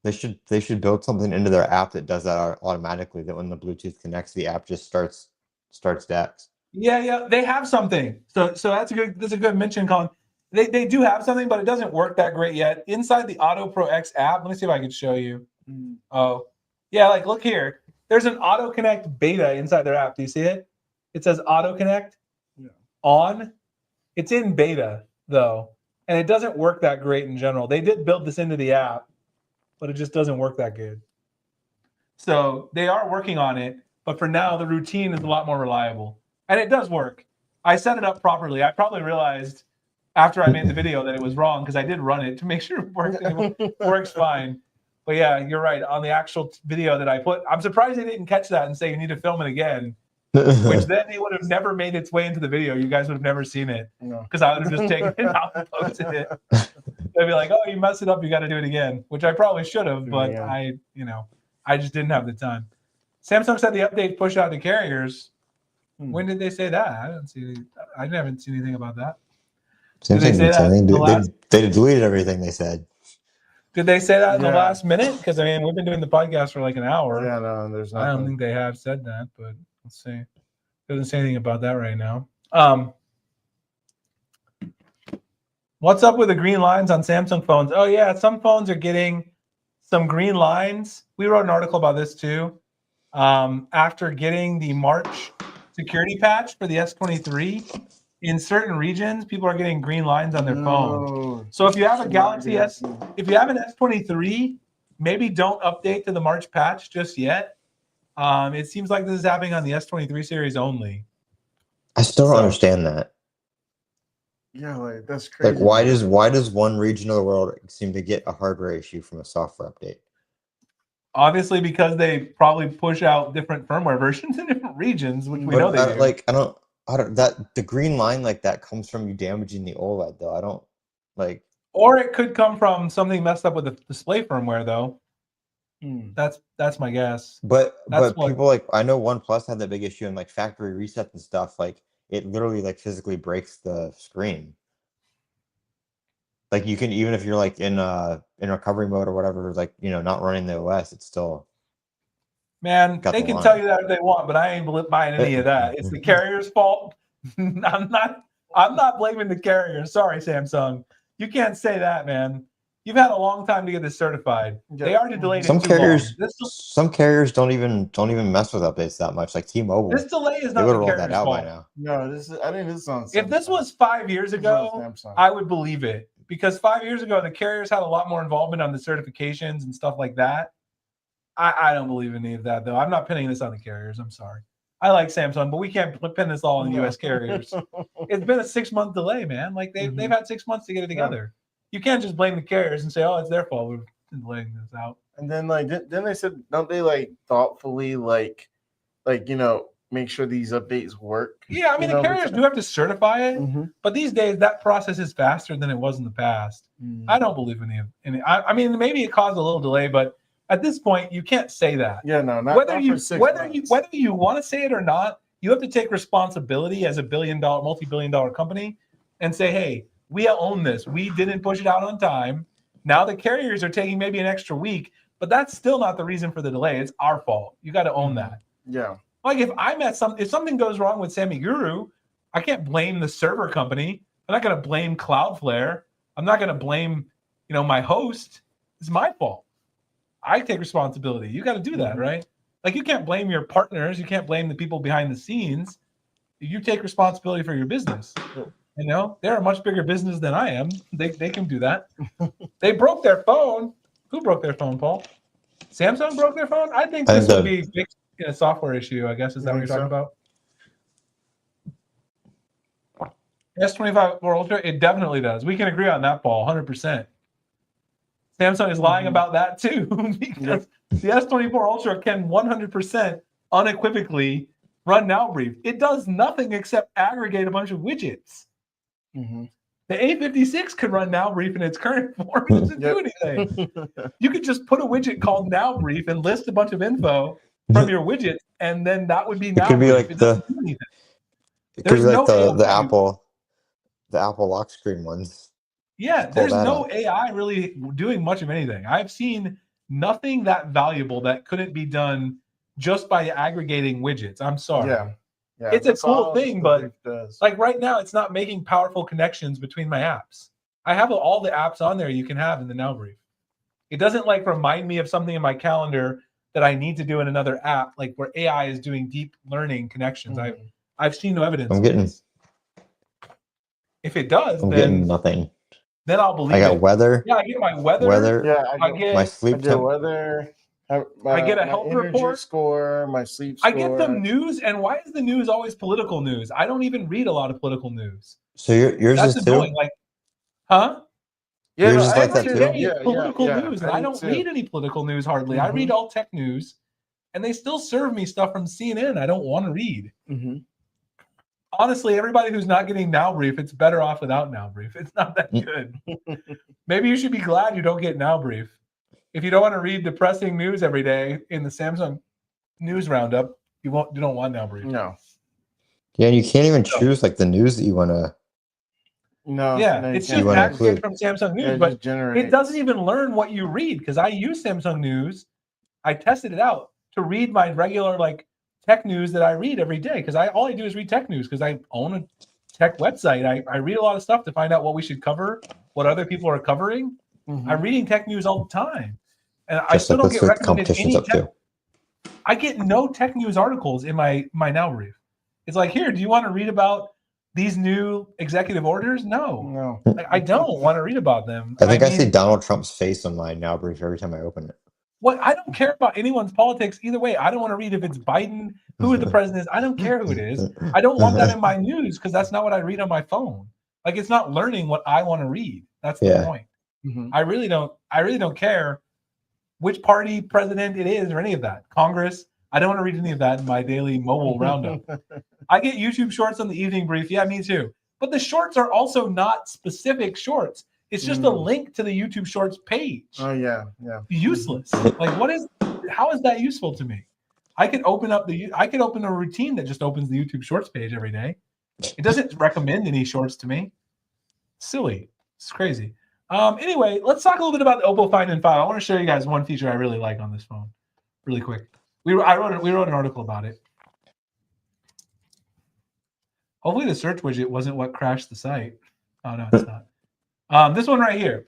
They should build something into their app that does that automatically. That when the Bluetooth connects, the app just starts DeX. Yeah, they have something. So that's a good mention, Colin. They do have something, but it doesn't work that great yet. Inside the Auto Pro X app, let me see if I can show you. Oh, yeah, like look here. There's an Auto Connect beta inside their app. Do you see it? It says Auto Connect on. It's in beta though, and it doesn't work that great in general. They did build this into the app, but it just doesn't work that good. So they are working on it, but for now, the routine is a lot more reliable. And it does work. I set it up properly. I probably realized after I made the video that it was wrong because I did run it to make sure it works fine. But yeah, you're right. On the actual video that I put, I'm surprised they didn't catch that and say you need to film it again, which then it would have never made its way into the video. You guys would have never seen it because I would have just taken it out and posted it. They'd be like, "Oh, you messed it up. You got to do it again," which I probably should have, but I just didn't have the time. Samsung said the update pushed out to carriers. When did they say that? I haven't seen anything about that. Did they say that? They deleted everything they said. Did they say that in the last minute? Because I mean, we've been doing the podcast for like an hour. Yeah, no, there's nothing. I don't think they have said that, but let's see. Doesn't say anything about that right now. What's up with the green lines on Samsung phones? Oh yeah, some phones are getting some green lines. We wrote an article about this too. After getting the March security patch for the S23, in certain regions, people are getting green lines on their phone. So if you have a Galaxy S, if you have an S23, maybe don't update to the March patch just yet. It seems like this is happening on the S23 series only. I still don't understand that. Yeah, like that's crazy. Like why does one region of the world seem to get a hardware issue from a software update? Obviously, because they probably push out different firmware versions in different regions, which we know they do. Like I don't that the green line like that comes from you damaging the OLED though. I don't like. Or it could come from something messed up with the display firmware though. That's my guess. But people like I know OnePlus had that big issue and like factory resets and stuff. Like it literally like physically breaks the screen. Like you can, even if you're like in recovery mode or whatever, like not running the OS, it's still. Man, they can tell you that if they want, but I ain't buying any of that. It's the carrier's fault. I'm not blaming the carrier. Sorry, Samsung. You can't say that, man. You've had a long time to get this certified. Yeah. They already delayed some it too carriers. long. Some carriers don't even mess with updates that much. Like T-Mobile. This delay is not the carrier's that out fault. by now. No, I think this is on Samsung. If this was 5 years ago, I would believe it, because 5 years ago the carriers had a lot more involvement on the certifications and stuff like that. I don't believe in any of that, though. I'm not pinning this on the carriers. I'm sorry. I like Samsung, but we can't pin this all on the U.S. carriers. It's been a 6-month delay, man. Like they've had 6 months to get it together. You can't just blame the carriers and say, "Oh, it's their fault. We're delaying this out." And then then they said, don't they thoughtfully make sure these updates work? Yeah, I mean the carriers do have to certify it, but these days that process is faster than it was in the past. I don't believe any. I mean, maybe it caused a little delay, but at this point, you can't say that. Yeah, no, not whether for you 6 months. whether you want to say it or not, you have to take responsibility as a multi-billion-dollar company and say, "Hey, we own this. We didn't push it out on time. Now the carriers are taking maybe an extra week, but that's still not the reason for the delay. It's our fault. You got to own that." Yeah. Like if something goes wrong with SammyGuru, I can't blame the server company. I'm not going to blame Cloudflare. I'm not going to blame my host. It's my fault. I take responsibility. You got to do that, right? Like you can't blame your partners. You can't blame the people behind the scenes. You take responsibility for your business. They're a much bigger business than I am. They can do that. They broke their phone. Who broke their phone, Paul? Samsung broke their phone? I think this will be fixed in a software issue, I guess. Is that what you're talking about? S25 Ultra, it definitely does. We can agree on that, Paul, 100%. Samsung is lying about that too, because the S24 Ultra can 100% unequivocally run NowBrief. It does nothing except aggregate a bunch of widgets. The A56 could run NowBrief in its current form. It doesn't do anything. You could just put a widget called NowBrief and list a bunch of info from your widget, and then that would be NowBrief. It could be like the Apple lock screen ones. Yeah, there's no AI really doing much of anything. I've seen nothing that valuable that couldn't be done just by aggregating widgets. I'm sorry. Yeah, it's a cool thing, but like right now, it's not making powerful connections between my apps. I have all the apps on there you can have in the NowBrief. It doesn't remind me of something in my calendar that I need to do in another app, like where AI is doing deep learning connections. I've seen no evidence. If it does, I'm getting nothing. Then I'll believe it. I got weather. Yeah, I get my weather. Yeah, I get my sleep temp. Weather. I get a health report score, my sleep score. I get the news, and why is the news always political news? I don't even read a lot of political news. So yours That's is annoying. too? Huh? Yeah, yours is like that too? Yeah, political news, and I don't read any political news hardly. I read all tech news, and they still serve me stuff from CNN I don't want to read. Honestly, everybody who's not getting NowBrief, it's better off without NowBrief. It's not that good. Maybe you should be glad you don't get NowBrief. If you don't want to read depressing news every day in the Samsung News Roundup, you don't want NowBrief. No. Yeah, and you can't even choose the news that you want to. No. Yeah, it's just aggregated from Samsung News, but it doesn't even learn what you read, because I use Samsung News. I tested it out to read my regular tech news that I read every day, because all I do is read tech news because I own a tech website. I read a lot of stuff to find out what we should cover, what other people are covering. I'm reading tech news all the time, and I still don't get recommended any tech. I get no tech news articles in my NowBrief. It's like, here, do you want to read about these new executive orders? No. I don't want to read about them. I think I see Donald Trump's face on my NowBrief every time I open it. I don't care about anyone's politics either way. I don't want to read if it's Biden, who the president is. I don't care who it is. I don't want that in my news, because that's not what I read on my phone. It's not learning what I want to read. That's the point. I really don't care which party president it is or any of that. Congress, I don't want to read any of that in my daily mobile roundup. I get YouTube shorts on the evening brief. Yeah, me too. But the shorts are also not specific shorts. It's just a link to the YouTube Shorts page. Oh yeah. Useless. How is that useful to me? I could open a routine that just opens the YouTube Shorts page every day. It doesn't recommend any shorts to me. Silly. It's crazy. Anyway, let's talk a little bit about the Oppo Find N5. I want to show you guys one feature I really like on this phone, really quick. We wrote an article about it. Hopefully the search widget wasn't what crashed the site. Oh, no, it's not. This one right here.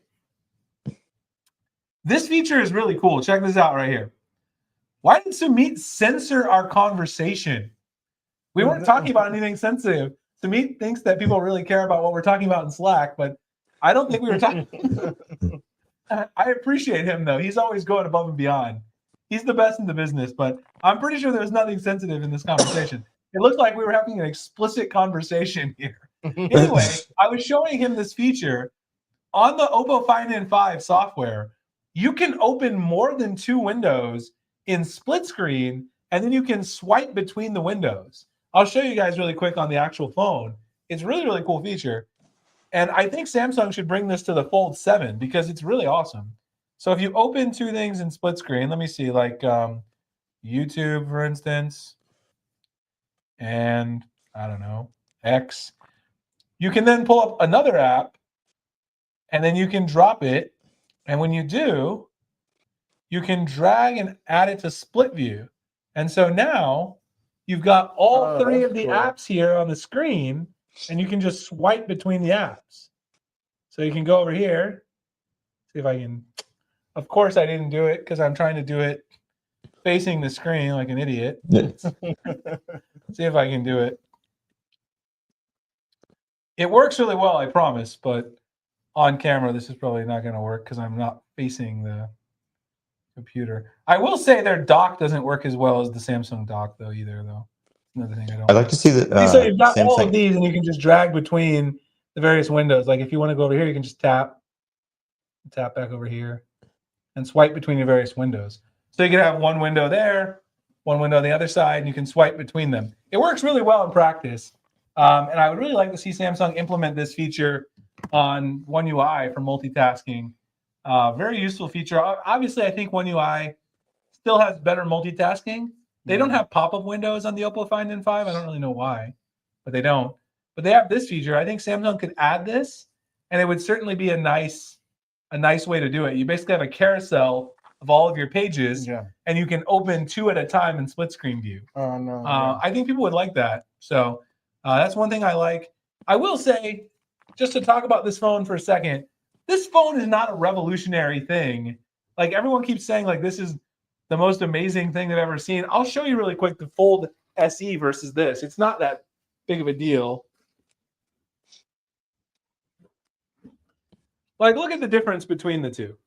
This feature is really cool. Check this out right here. Why did Sumit censor our conversation? We weren't talking about anything sensitive. Sumit thinks that people really care about what we're talking about in Slack, but I don't think we were talking. I appreciate him, though. He's always going above and beyond. He's the best in the business, but I'm pretty sure there's nothing sensitive in this conversation. It looked like we were having an explicit conversation here. Anyway, I was showing him this feature. On the Oppo Find N5 software, you can open more than 2 windows in split screen, and then you can swipe between the windows. I'll show you guys really quick on the actual phone. It's really, really cool feature. And I think Samsung should bring this to the Fold 7 because it's really awesome. So if you open 2 things in split screen, let me see, like YouTube, for instance, and I don't know, X, you can then pull up another app, and then you can drop it. And when you do, you can drag and add it to split view. And so now you've got all 3 of the apps here on the screen, and you can just swipe between the apps. So you can go over here, see if I can. Of course, I didn't do it because I'm trying to do it facing the screen like an idiot. See if I can do it. It works really well, I promise, but on camera, this is probably not going to work because I'm not facing the computer. I will say their dock doesn't work as well as the Samsung dock, though, either, though. Another thing I don't I'd like to see that. So you've got all of these, and you can just drag between the various windows. Like if you want to go over here, you can just tap back over here, and swipe between your various windows. So you can have one window there, one window on the other side, and you can swipe between them. It works really well in practice. And I would really like to see Samsung implement this feature on One UI for multitasking. Very useful feature. Obviously, I think One UI still has better multitasking. They don't have pop-up windows on the Oppo Find N5. I don't really know why, but they don't. But they have this feature. I think Samsung could add this, and it would certainly be a nice way to do it. You basically have a carousel of all of your pages, and you can open 2 at a time in split screen view. Oh, no. I think people would like that. So that's one thing I like. I will say, just to talk about this phone for a second, this phone is not a revolutionary thing. Like everyone keeps saying, like this is the most amazing thing they've ever seen. I'll show you really quick the Fold SE versus this. It's not that big of a deal. Like, look at the difference between the two.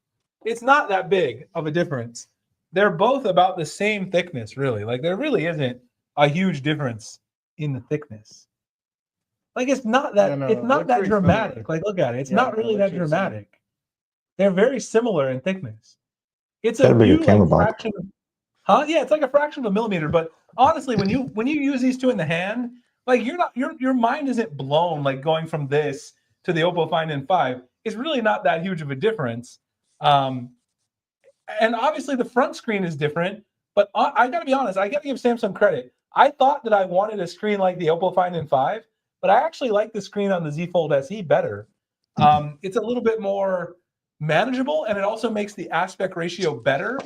It's not that big of a difference. They're both about the same thickness, really. Like, there really isn't a huge difference in the thickness. Like, it's not that it's not that dramatic. Like, look at it. It's not really that dramatic. They're very similar in thickness. It's a few like fraction of, yeah, it's like a fraction of a millimeter. But honestly, when you use these two in the hand, like your mind isn't blown like going from this to the Oppo Find N5. It's really not that huge of a difference. And obviously the front screen is different, but I gotta be honest, I gotta give Samsung credit. I thought that I wanted a screen like the Oppo Find N5, but I actually like the screen on the Z Fold SE better. It's a little bit more manageable, and it also makes the aspect ratio better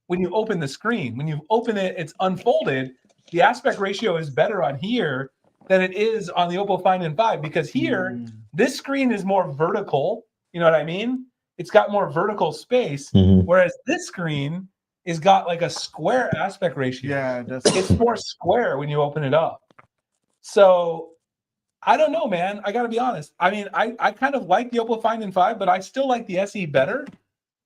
when you open the screen. When you open it, it's unfolded. The aspect ratio is better on here than it is on the Oppo Find N5, because here, this screen is more vertical. You know what I mean? It's got more vertical space, whereas this screen is got like a square aspect ratio. Yeah, it's more square when you open it up. So I don't know, man. I got to be honest. I mean, I kind of like the Oppo Find N5, but I still like the SE better.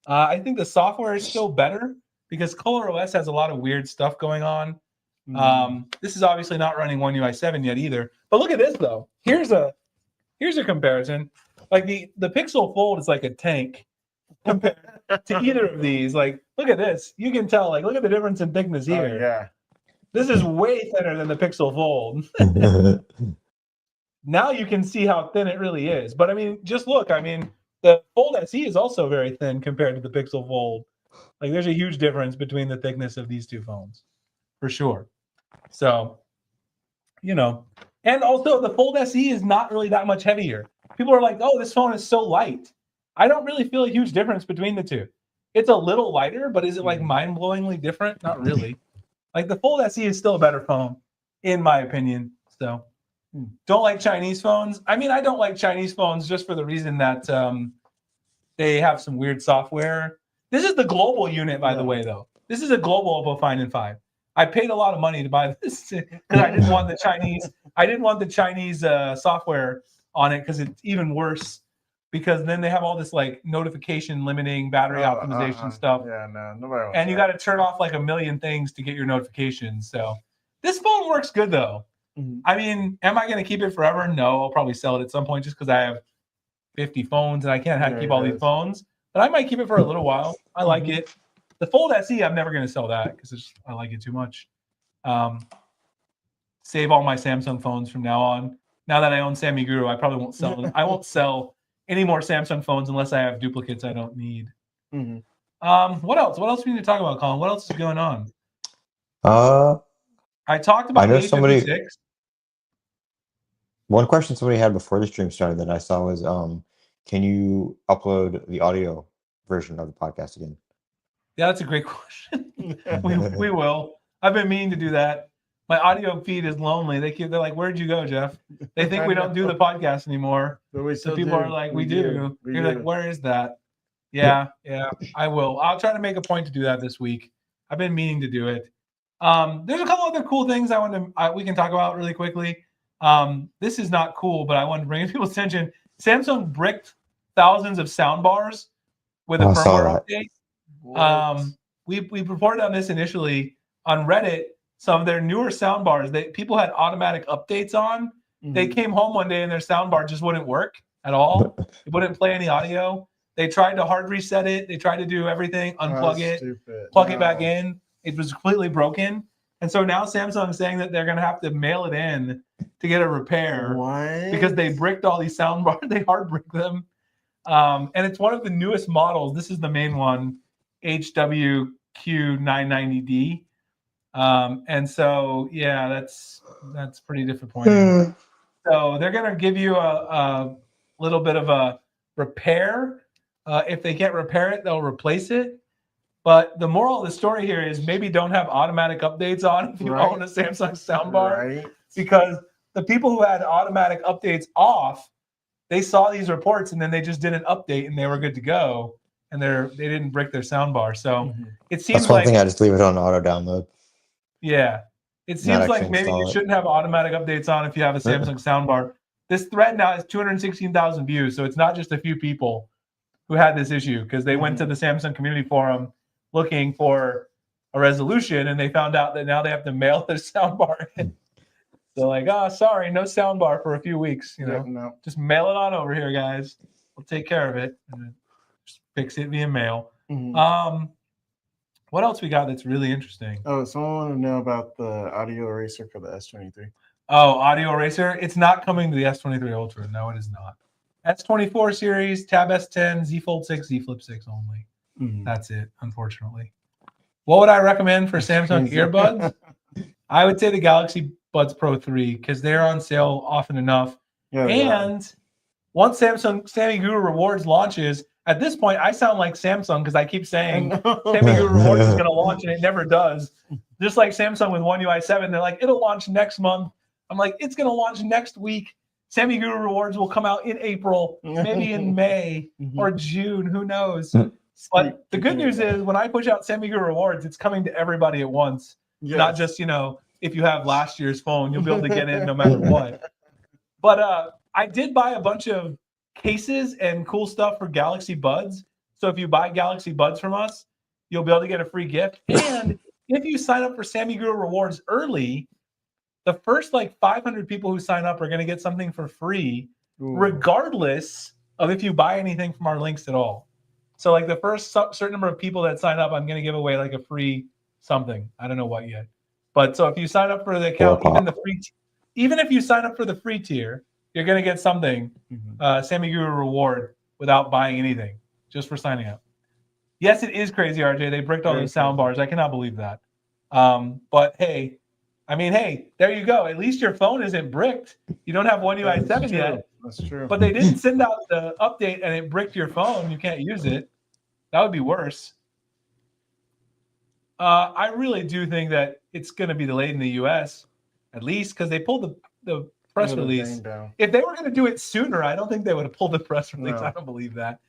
I think the software is still better because ColorOS has a lot of weird stuff going on. This is obviously not running One UI 7 yet either. But look at this, though. Here's a comparison. Like the Pixel Fold is like a tank compared to either of these. Like, look at this. You can tell, like, look at the difference in thickness here. Yeah. This is way thinner than the Pixel Fold. Now you can see how thin it really is. But I mean, just look. I mean, the Fold SE is also very thin compared to the Pixel Fold. Like, there's a huge difference between the thickness of these two phones, for sure. So, you know, and also the Fold SE is not really that much heavier. People are like, oh, this phone is so light. I don't really feel a huge difference between the two. It's a little lighter, but is it like mind-blowingly different? Not really. Like the Fold SE is still a better phone, in my opinion. So don't like Chinese phones. I mean, I don't like Chinese phones just for the reason that they have some weird software. This is the global unit, by the way, though. This is a global Oppo Find N5. I paid a lot of money to buy this because I didn't want the Chinese. I didn't want the Chinese software on it because it's even worse. Because then they have all this like notification limiting, battery optimization stuff. Yeah, no, nobody wants and you got to turn off like a million things to get your notifications. So this phone works good though. I mean, am I going to keep it forever? No, I'll probably sell it at some point just because I have 50 phones and I can't keep all these phones. But I might keep it for a little while. I like it. The Fold SE, I'm never going to sell that because I like it too much. Save all my Samsung phones from now on. Now that I own SammyGuru, I probably won't sell them. I won't sell any more Samsung phones unless I have duplicates I don't need. What else? What else do we need to talk about, Colin? What else is going on? I talked about the A56. One question somebody had before the stream started that I saw was, can you upload the audio version of the podcast again? Yeah, that's a great question. we will. I've been meaning to do that. My audio feed is lonely. They're like, "Where'd you go, Jeff?" They think we don't do the podcast anymore. But so people are like, "We do." You're like, "Where is that?" Yeah, I will. I'll try to make a point to do that this week. I've been meaning to do it. There's a couple other cool things we can talk about really quickly. This is not cool, but I wanted to bring people's attention. Samsung bricked thousands of soundbars with a firmware update. We reported on this initially on Reddit. Some of their newer soundbars, people had automatic updates on. They came home one day and their soundbar just wouldn't work at all. It wouldn't play any audio. They tried to hard reset it. They tried to do everything, unplug it, plug it back in. It was completely broken. And so now Samsung is saying that they're going to have to mail it in to get a repair because they bricked all these soundbars. They hard bricked them. And it's one of the newest models. This is the main one, HWQ990D. And so, yeah, that's pretty disappointing. So they're going to give you a little bit of a repair. If they can't repair it, they'll replace it. But the moral of the story here is maybe don't have automatic updates on if you own a Samsung soundbar, because the people who had automatic updates off, they saw these reports and then they just did an update and they were good to go, and they didn't brick their soundbar. So it seems that's one thing. I just leave it on auto download. Yeah, it seems like maybe you shouldn't have automatic updates on if you have a Samsung soundbar. This thread now has 216,000 views, so it's not just a few people who had this issue because they went to the Samsung community forum looking for a resolution, and they found out that now they have to mail their soundbar in. So like, sorry, no soundbar for a few weeks. Just mail it on over here, guys. We'll take care of it and just fix it via mail. What else we got that's really interesting? Oh, someone wanted to know about the audio eraser for the S23. Oh, audio eraser. It's not coming to the S23 Ultra. No, it is not. S24 series, Tab S10, Z Fold 6, Z Flip 6 only. That's it, unfortunately. What would I recommend for Samsung earbuds? I would say the Galaxy Buds Pro 3 because they're on sale often enough. And once SammyGuru Rewards launches, at this point, I sound like Samsung because I keep saying SammyGuru Rewards is going to launch, and it never does. Just like Samsung with One UI 7, they're like, it'll launch next month. I'm like, it's going to launch next week. SammyGuru Rewards will come out in April, maybe in May or June. Who knows? But the good news is when I push out SammyGuru Rewards, it's coming to everybody at once. Not just, if you have last year's phone, you'll be able to get in no matter what. But I did buy a bunch of cases and cool stuff for Galaxy Buds. So if you buy Galaxy Buds from us, you'll be able to get a free gift. And if you sign up for SammyGuru Rewards early, the first 500 people who sign up are going to get something for free, regardless of if you buy anything from our links at all. So the first certain number of people that sign up, I'm going to give away a free something. I don't know what yet. But so if you sign up for the account, even if you sign up for the free tier, you're going to get something, SammyGuru reward without buying anything, just for signing up. Yes, it is crazy, RJ. They bricked all those sound bars. I cannot believe that. But hey, I mean, hey, there you go. At least your phone isn't bricked. You don't have One UI 7 yet. That's true. But they didn't send out the update and it bricked your phone. You can't use it. That would be worse. I really do think that it's going to be delayed in the US, at least because they pulled the press release. If they were going to do it sooner, I don't think they would have pulled the press release. No. I don't believe that.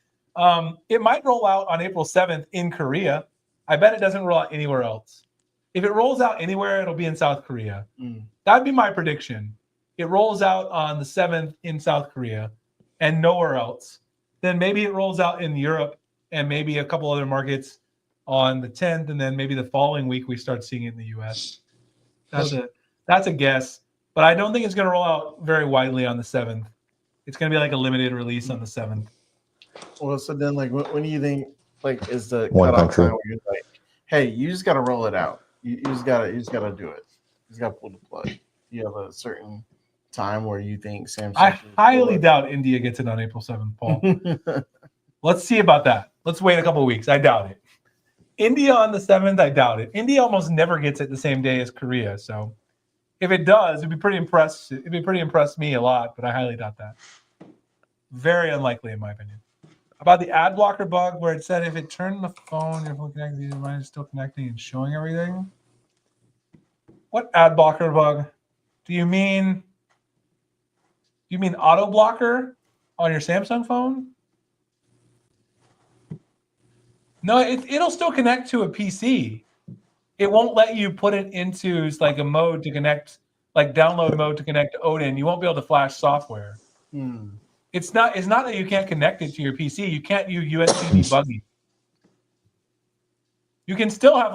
It might roll out on April 7th in Korea. I bet it doesn't roll out anywhere else. If it rolls out anywhere, it'll be in South Korea. That'd be my prediction. It rolls out on the 7th in South Korea and nowhere else. Then maybe it rolls out in Europe and maybe a couple other markets on the 10th, and then maybe the following week we start seeing it in the US. That's a guess, but I don't think it's going to roll out very widely on the 7th. It's going to be like a limited release on the 7th. Well, so then, like, when do you think, like, is the one cutoff country time where you're like, hey, you just got to roll it out. You just got to do it. You just got to pull the plug. You have a certain time where you think Samsung. I highly doubt India gets it on April 7th, Paul. Let's see about that. Let's wait a couple of weeks. I doubt it. India on the 7th, I doubt it. India almost never gets it the same day as Korea. So if it does, it'd be pretty impressed me a lot, but I highly doubt that. Very unlikely in my opinion. About the ad blocker bug where it said if it turned the phone, your phone connected, your mind is still connecting and showing everything. What ad blocker bug? Do you mean auto blocker on your Samsung phone? No, it'll still connect to a PC. It won't let you put it into like a mode to connect, like download mode to connect to Odin. You won't be able to flash software. It's not that you can't connect it to your PC. You can't use USB debugging. You can still have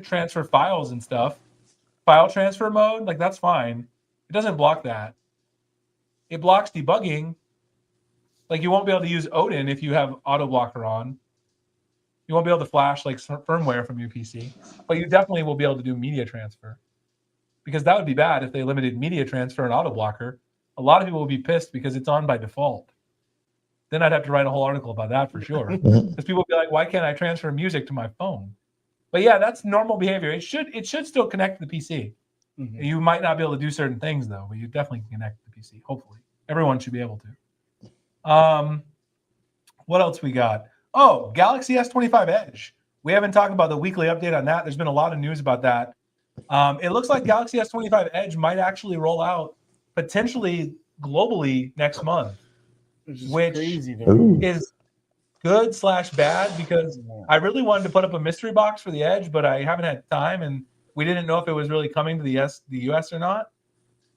transfer files and stuff. File transfer mode, like that's fine. It doesn't block that. It blocks debugging. Like you won't be able to use Odin if you have auto blocker on. You won't be able to flash like firmware from your PC, but you definitely will be able to do media transfer, because that would be bad if they limited media transfer and auto blocker. A lot of people will be pissed because it's on by default. Then I'd have to write a whole article about that for sure, because people will be like, "Why can't I transfer music to my phone?" But yeah, that's normal behavior. It should still connect to the PC. You might not be able to do certain things though, but you definitely can connect to the PC. Hopefully, everyone should be able to. What else we got? Oh, Galaxy S25 Edge. We haven't talked about the weekly update on that. There's been a lot of news about that. It looks like Galaxy S25 Edge might actually roll out potentially globally next month, which is good/bad, because I really wanted to put up a mystery box for the Edge, but I haven't had time, and we didn't know if it was really coming to the US or not.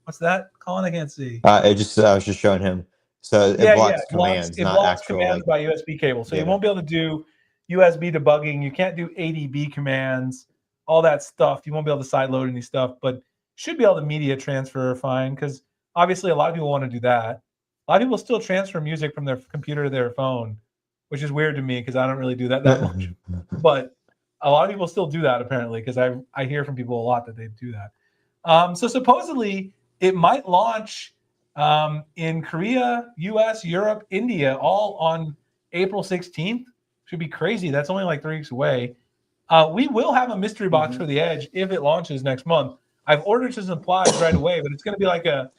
What's that, Colin? I can't see. I was just showing him. So it blocks commands, it not blocks actual commands by USB cable. So you won't be able to do USB debugging. You can't do ADB commands, all that stuff. You won't be able to sideload any stuff, but should be able to media transfer fine, because obviously a lot of people want to do that. A lot of people still transfer music from their computer to their phone, which is weird to me because I don't really do that much. But a lot of people still do that apparently, because I hear from people a lot that they do that. So supposedly it might launch in Korea, US, Europe, India, all on April 16th. Should be crazy. That's only like 3 weeks away. We will have a mystery box for the Edge if it launches next month. I've ordered some supplies right away, but it's going to be like a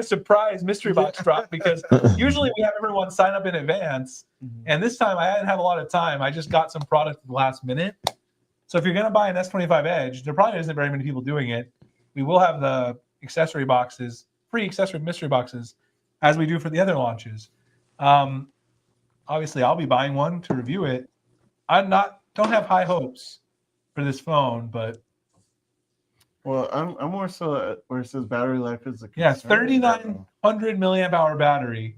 surprise mystery box drop, because usually we have everyone sign up in advance, and this time I didn't have a lot of time. I just got some product at the last minute. So if you're going to buy an S25 Edge, there probably isn't very many people doing it. We will have the accessory boxes, free accessory mystery boxes, as we do for the other launches. Obviously, I'll be buying one to review it. Don't have high hopes for this phone, but well, I'm more so where it says battery life is a concern. Yeah, 3,900 milliamp hour battery,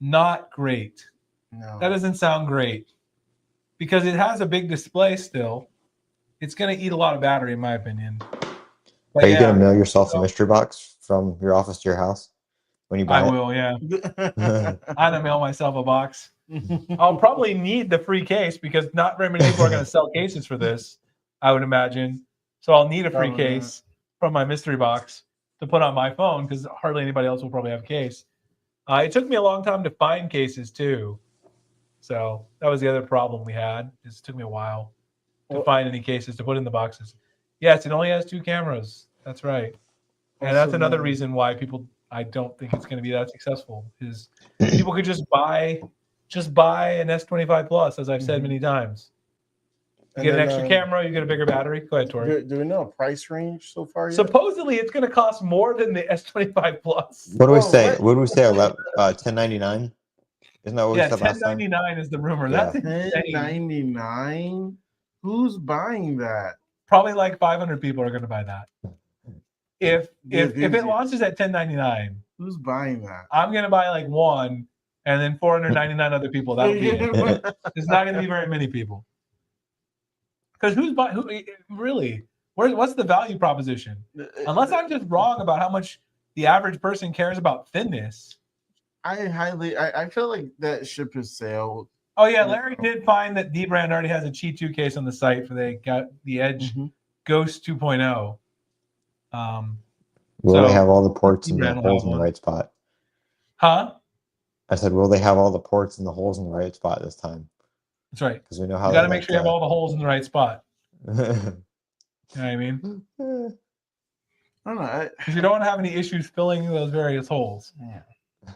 not great. No, that doesn't sound great, because it has a big display still. It's going to eat a lot of battery, in my opinion. But are you going to mail yourself a mystery box from your office to your house when you buy it? I will, yeah. I'm going to mail myself a box. I'll probably need the free case, because not very many people are going to sell cases for this, I would imagine. So I'll need a free case from my mystery box to put on my phone, because hardly anybody else will probably have a case. It took me a long time to find cases too. So that was the other problem we had. It took me a while to find any cases to put in the boxes. Yes, it only has 2 cameras. That's right. And that's another reason why I don't think it's going to be that successful, is people could just buy an S25 Plus, as I've said many times. You get an extra camera, you get a bigger battery. Go ahead, Tori. Do we know a price range so far yet? Supposedly, it's going to cost more than the S25 Plus. What do we say? What do we say? $1099? Isn't that what we said last time? $1099 is the rumor. Yeah. That's $1099. Who's buying that? Probably like 500 people are going to buy that. If it launches at $1099, who's buying that? I'm going to buy like one, and then 499 other people. That'll be it. There's not going to be very many people. Because who's buying? Really? What's the value proposition? Unless I'm just wrong about how much the average person cares about thinness. I feel like that ship has sailed. Oh yeah, Larry did find that D-Brand already has a Qi 2 case on the site for the Edge Ghost 2.0. Will they have all the ports and the holes in the right spot? Huh? I said, will they have all the ports and the holes in the right spot this time? That's right. Because we know how you got to make sure you have all the holes in the right spot. You know what I mean? I don't know. Because you don't have any issues filling those various holes. Yeah.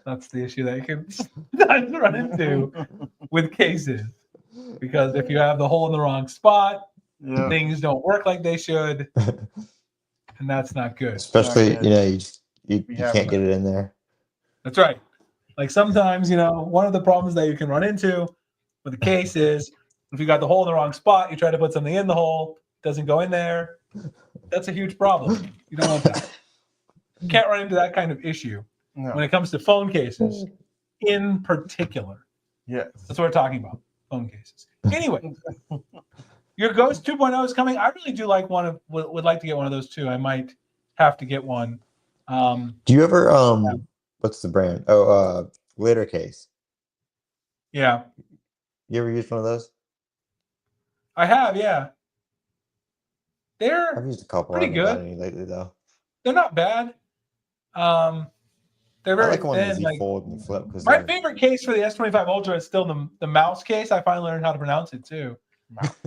That's the issue that you can sometimes run into with cases. Because if you have the hole in the wrong spot, things don't work like they should. And that's not good. Especially, you can't get it in there. That's right. Like sometimes, one of the problems that you can run into with the case is if you got the hole in the wrong spot, you try to put something in the hole, doesn't go in there. That's a huge problem. You don't want that. You can't run into that kind of issue when it comes to phone cases in particular. Yes. That's what we're talking about, phone cases. Anyway, your Ghost 2.0 is coming. I really do like would like to get one of those too. I might have to get one. Do you ever, what's the brand? Oh, Glitter Case. Yeah. You ever used one of those? I have, yeah. I've used a couple. Pretty good. I haven't got any lately though. They're not bad. They're very thin. Like, fold and flip. My favorite case for the S25 Ultra is still the mouse case. I finally learned how to pronounce it too.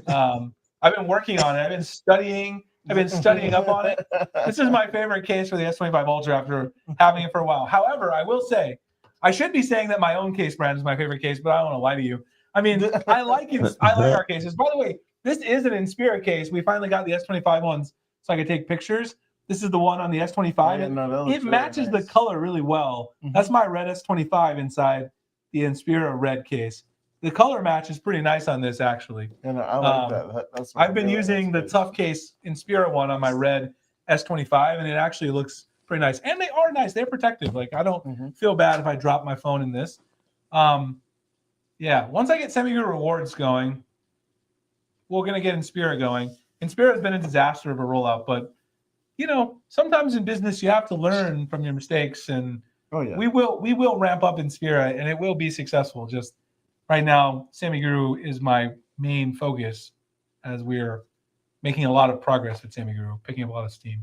I've been working on it. I've been studying up on it. This is my favorite case for the S25 Ultra after having it for a while. However, I will say, I should be saying that my own case brand is my favorite case, but I don't want to lie to you. I mean, I like it. I like our cases. By the way, this is an Inspira case. We finally got the S25 ones so I could take pictures. This is the one on the S25. It matches the color really well. That's my red S25 inside the Inspira red case. The color match is pretty nice on this, actually. And I like that. I've been using the tough case Inspira one on my red S25, and it actually looks pretty nice. And they are nice. They're protective. Like, I don't feel bad if I drop my phone in this. Yeah, once I get SammyGuru rewards going, we're going to get Inspira going. Inspira has been a disaster of a rollout, but, sometimes in business you have to learn from your mistakes, and we will ramp up Inspira, and it will be successful. Just right now, SammyGuru is my main focus as we're making a lot of progress with SammyGuru, picking up a lot of steam.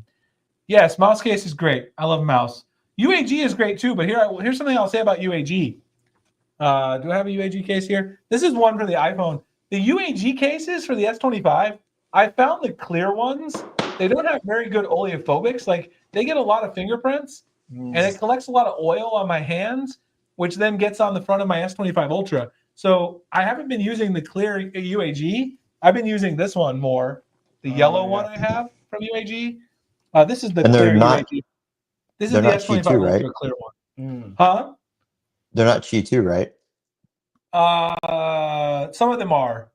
Yes, mouse case is great. I love mouse. UAG is great too, but here's something I'll say about UAG. Do I have a UAG case here? This is one for the iPhone. The UAG cases for the S25, I found the clear ones. They don't have very good oleophobics. Like, they get a lot of fingerprints, and it collects a lot of oil on my hands, which then gets on the front of my S25 Ultra. So I haven't been using the clear UAG. I've been using this one more, the yellow one I have from UAG. This is the clear UAG. This is the S25 Ultra clear one. Huh? They're not Qi 2, right? Some of them are,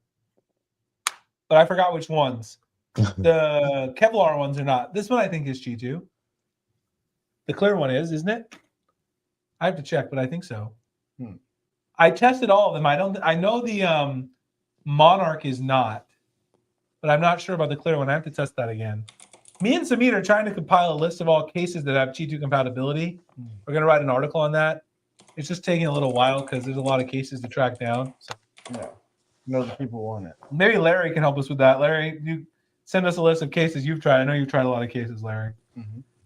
but I forgot which ones. The Kevlar ones are not. This one I think is Qi 2. The clear one isn't it? I have to check, but I think so. I tested all of them. I know the Monarch is not, but I'm not sure about the clear one. I have to test that again. Me and Samit are trying to compile a list of all cases that have Qi 2 compatibility. We're going to write an article on that. It's just taking a little while because there's a lot of cases to track down. So, the people want it. Maybe Larry can help us with that. Larry, you send us a list of cases you've tried. I know you've tried a lot of cases, Larry.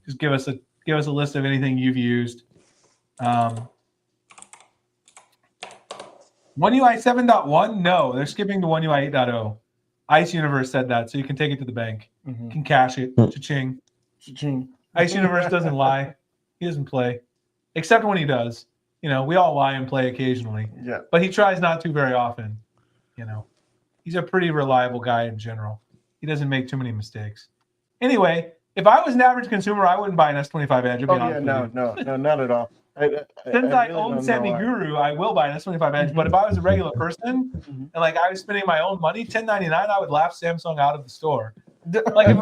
Just give us a list of anything you've used. One UI 7.1? No, they're skipping to One UI 8.0. Ice Universe said that, so you can take it to the bank. You can cash it. Cha-ching. Cha-ching. Ice Universe doesn't lie. He doesn't play. Except when he does. You know, we all lie and play occasionally. Yeah. But he tries not to very often. You know. He's a pretty reliable guy in general. He doesn't make too many mistakes. Anyway, if I was an average consumer, I wouldn't buy an S25 Edge. No, not at all. Since I own SammyGuru, I will buy an S25 Edge. But if I was a regular person and like I was spending my own money, $10.99, I would laugh Samsung out of the store. Like if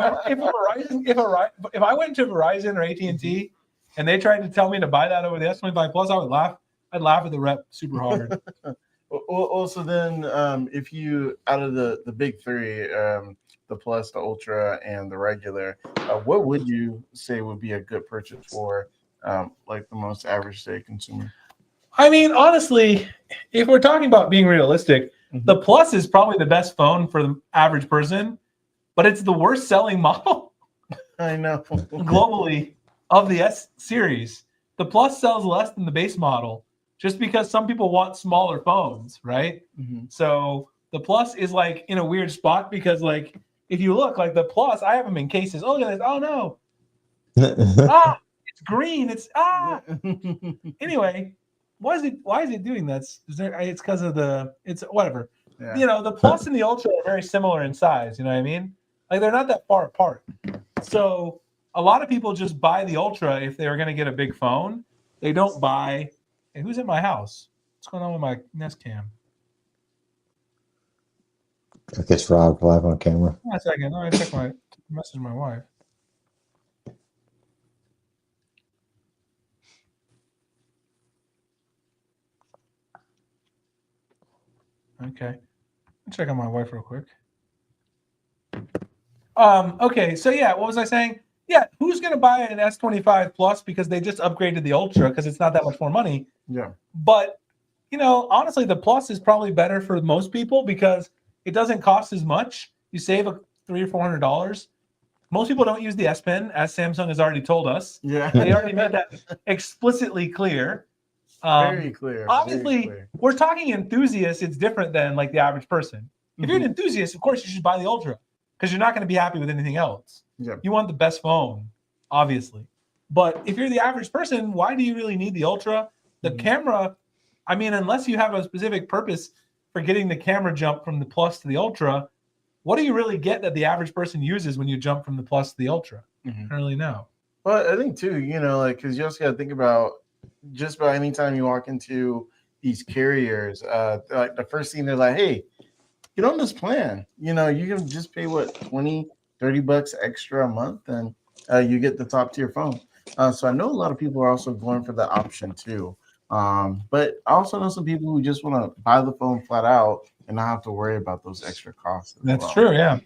I went to Verizon or AT&T and they tried to tell me to buy that over the S25 Plus, I would laugh. I'd laugh at the rep super hard. Also, then if you out of the big three, the Plus, the Ultra, and the regular, what would you say would be a good purchase for like the most average day consumer? I mean, honestly, if we're talking about being realistic, the Plus is probably the best phone for the average person, but it's the worst selling model. I know. Globally of the S series. The Plus sells less than the base model just because some people want smaller phones, right? So the Plus is like in a weird spot because like if you look like the Plus, I have them in cases. Oh, look at this. Oh no. It's green. It's Anyway, why is it doing that? It's because of it's whatever. Yeah. You know, the Plus and the Ultra are very similar in size, you know what I mean? Like they're not that far apart. So a lot of people just buy the Ultra if they were going to get a big phone. They don't buy. Hey, who's at my house? What's going on with my Nest Cam? I guess Rob live on camera. One second. I check my message my wife. Okay. I'll check on my wife real quick. Okay, so yeah, what was I saying? Yeah, who's gonna buy an S25 Plus because they just upgraded the Ultra because it's not that much more money? Yeah. But you know, honestly, the Plus is probably better for most people because it doesn't cost as much. You save $300 or $400. Most people don't use the S Pen, as Samsung has already told us. Yeah. They already made that explicitly clear. Very clear. Obviously, very clear. We're talking enthusiasts. It's different than like the average person. If you're an enthusiast, of course you should buy the Ultra because you're not going to be happy with anything else. Yeah. You want the best phone, obviously. But if you're the average person, why do you really need the Ultra? The camera, I mean, unless you have a specific purpose for getting the camera jump from the Plus to the Ultra, what do you really get that the average person uses when you jump from the Plus to the Ultra? I don't really know. Well, I think too, you know, like because you also got to think about just about any time you walk into these carriers, like the first thing they're like, hey, get on this plan. You know, you can just pay what, $20-$30 extra a month and you get the top tier phone. So I know a lot of people are also going for that option too. But I also know some people who just want to buy the phone flat out and not have to worry about those extra costs. That's true, yeah.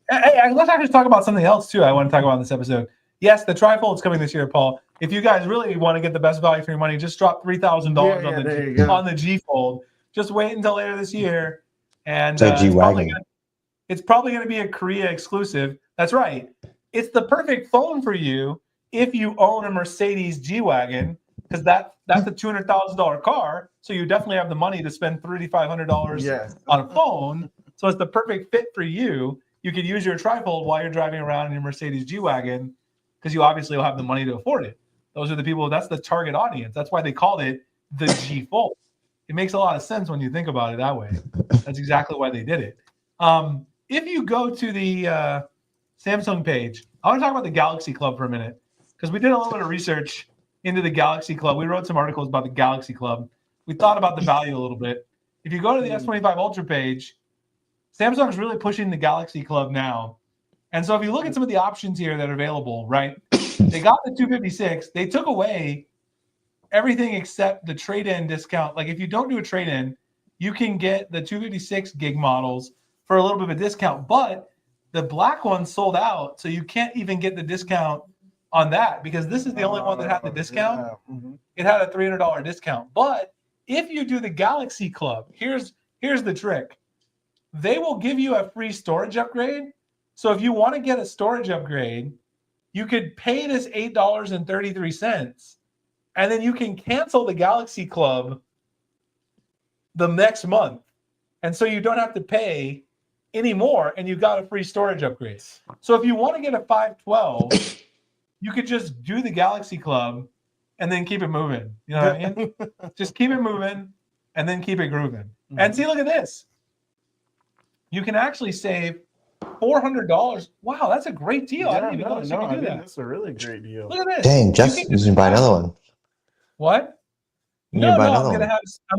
Hey, let's actually talk about something else too I want to talk about in this episode. Yes, the trifold's coming this year, Paul. If you guys really want to get the best value for your money, just drop $3,000 on the G Fold. Just wait until later this year. And it's probably going to be a Korea exclusive. That's right. It's the perfect phone for you if you own a Mercedes G-Wagon, because that's a $200,000 car. So you definitely have the money to spend $3,500 on a phone. So it's the perfect fit for you. You could use your trifold while you're driving around in your Mercedes G-Wagon because you obviously will have the money to afford it. Those are the people, that's the target audience. That's why they called it the G Fold. It makes a lot of sense when you think about it that way. That's exactly why they did it. If you go to the Samsung page, I want to talk about the Galaxy Club for a minute because we did a little bit of research into the Galaxy Club. We wrote some articles about the Galaxy Club. We thought about the value a little bit. If you go to the S25 Ultra page, Samsung's really pushing the Galaxy Club now. And so if you look at some of the options here that are available, right? They got the 256. They took away everything except the trade-in discount. Like if you don't do a trade-in, you can get the 256 gig models for a little bit of a discount, but the black one sold out. So you can't even get the discount on that because this is the only one that had the discount. It had a $300 discount. But if you do the Galaxy Club, here's the trick. They will give you a free storage upgrade. So if you want to get a storage upgrade, you could pay this $8.33, and then you can cancel the Galaxy Club the next month. And so you don't have to pay anymore, and you got a free storage upgrade. So if you want to get a 512, you could just do the Galaxy Club and then keep it moving. You know what I mean? Just keep it moving and then keep it grooving. And see, look at this. You can actually save $400. Wow, that's a great deal. I didn't even know you could do that. That's a really great deal. Look at this. Dang, you can buy another one. What? No, I'm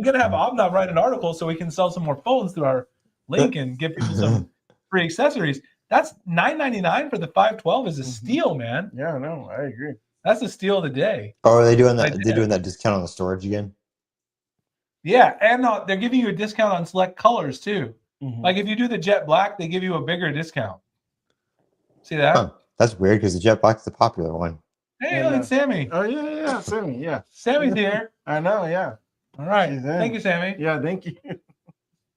gonna have Obna write an article so we can sell some more phones through our link and give people some free accessories. That's $9.99 for the 512 is a steal, man. Yeah, no, I agree. That's a steal of the day. Oh, are they doing that? They're doing that discount on the storage again? Yeah, and they're giving you a discount on select colors too. Like if you do the jet black, they give you a bigger discount. See that? Huh. That's weird because the jet black's the popular one. Hey, look at Sammy. Oh yeah, Sammy. Yeah, Sammy's here. I know. Yeah. All right. Thank you, Sammy. Yeah, thank you.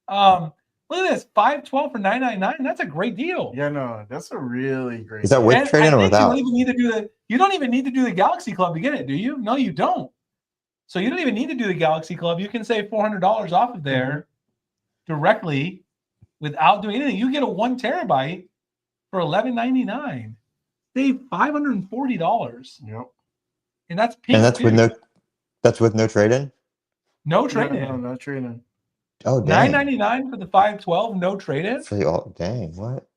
Look at this, 512 for $9.99. That's a great deal. Yeah, no, that's a really great. Is that with trade-in or without? You don't even need to do the Galaxy Club to get it, do you? No, you don't. So you don't even need to do the Galaxy Club. You can save $400 off of there directly without doing anything. You get a 1 terabyte for $11.99. Save $540. Yep. And that's pink. And that's with no trade-in? No trade-in. No trade-in. Oh, dang. $9.99 for the 512, no trade-in. Dang, what?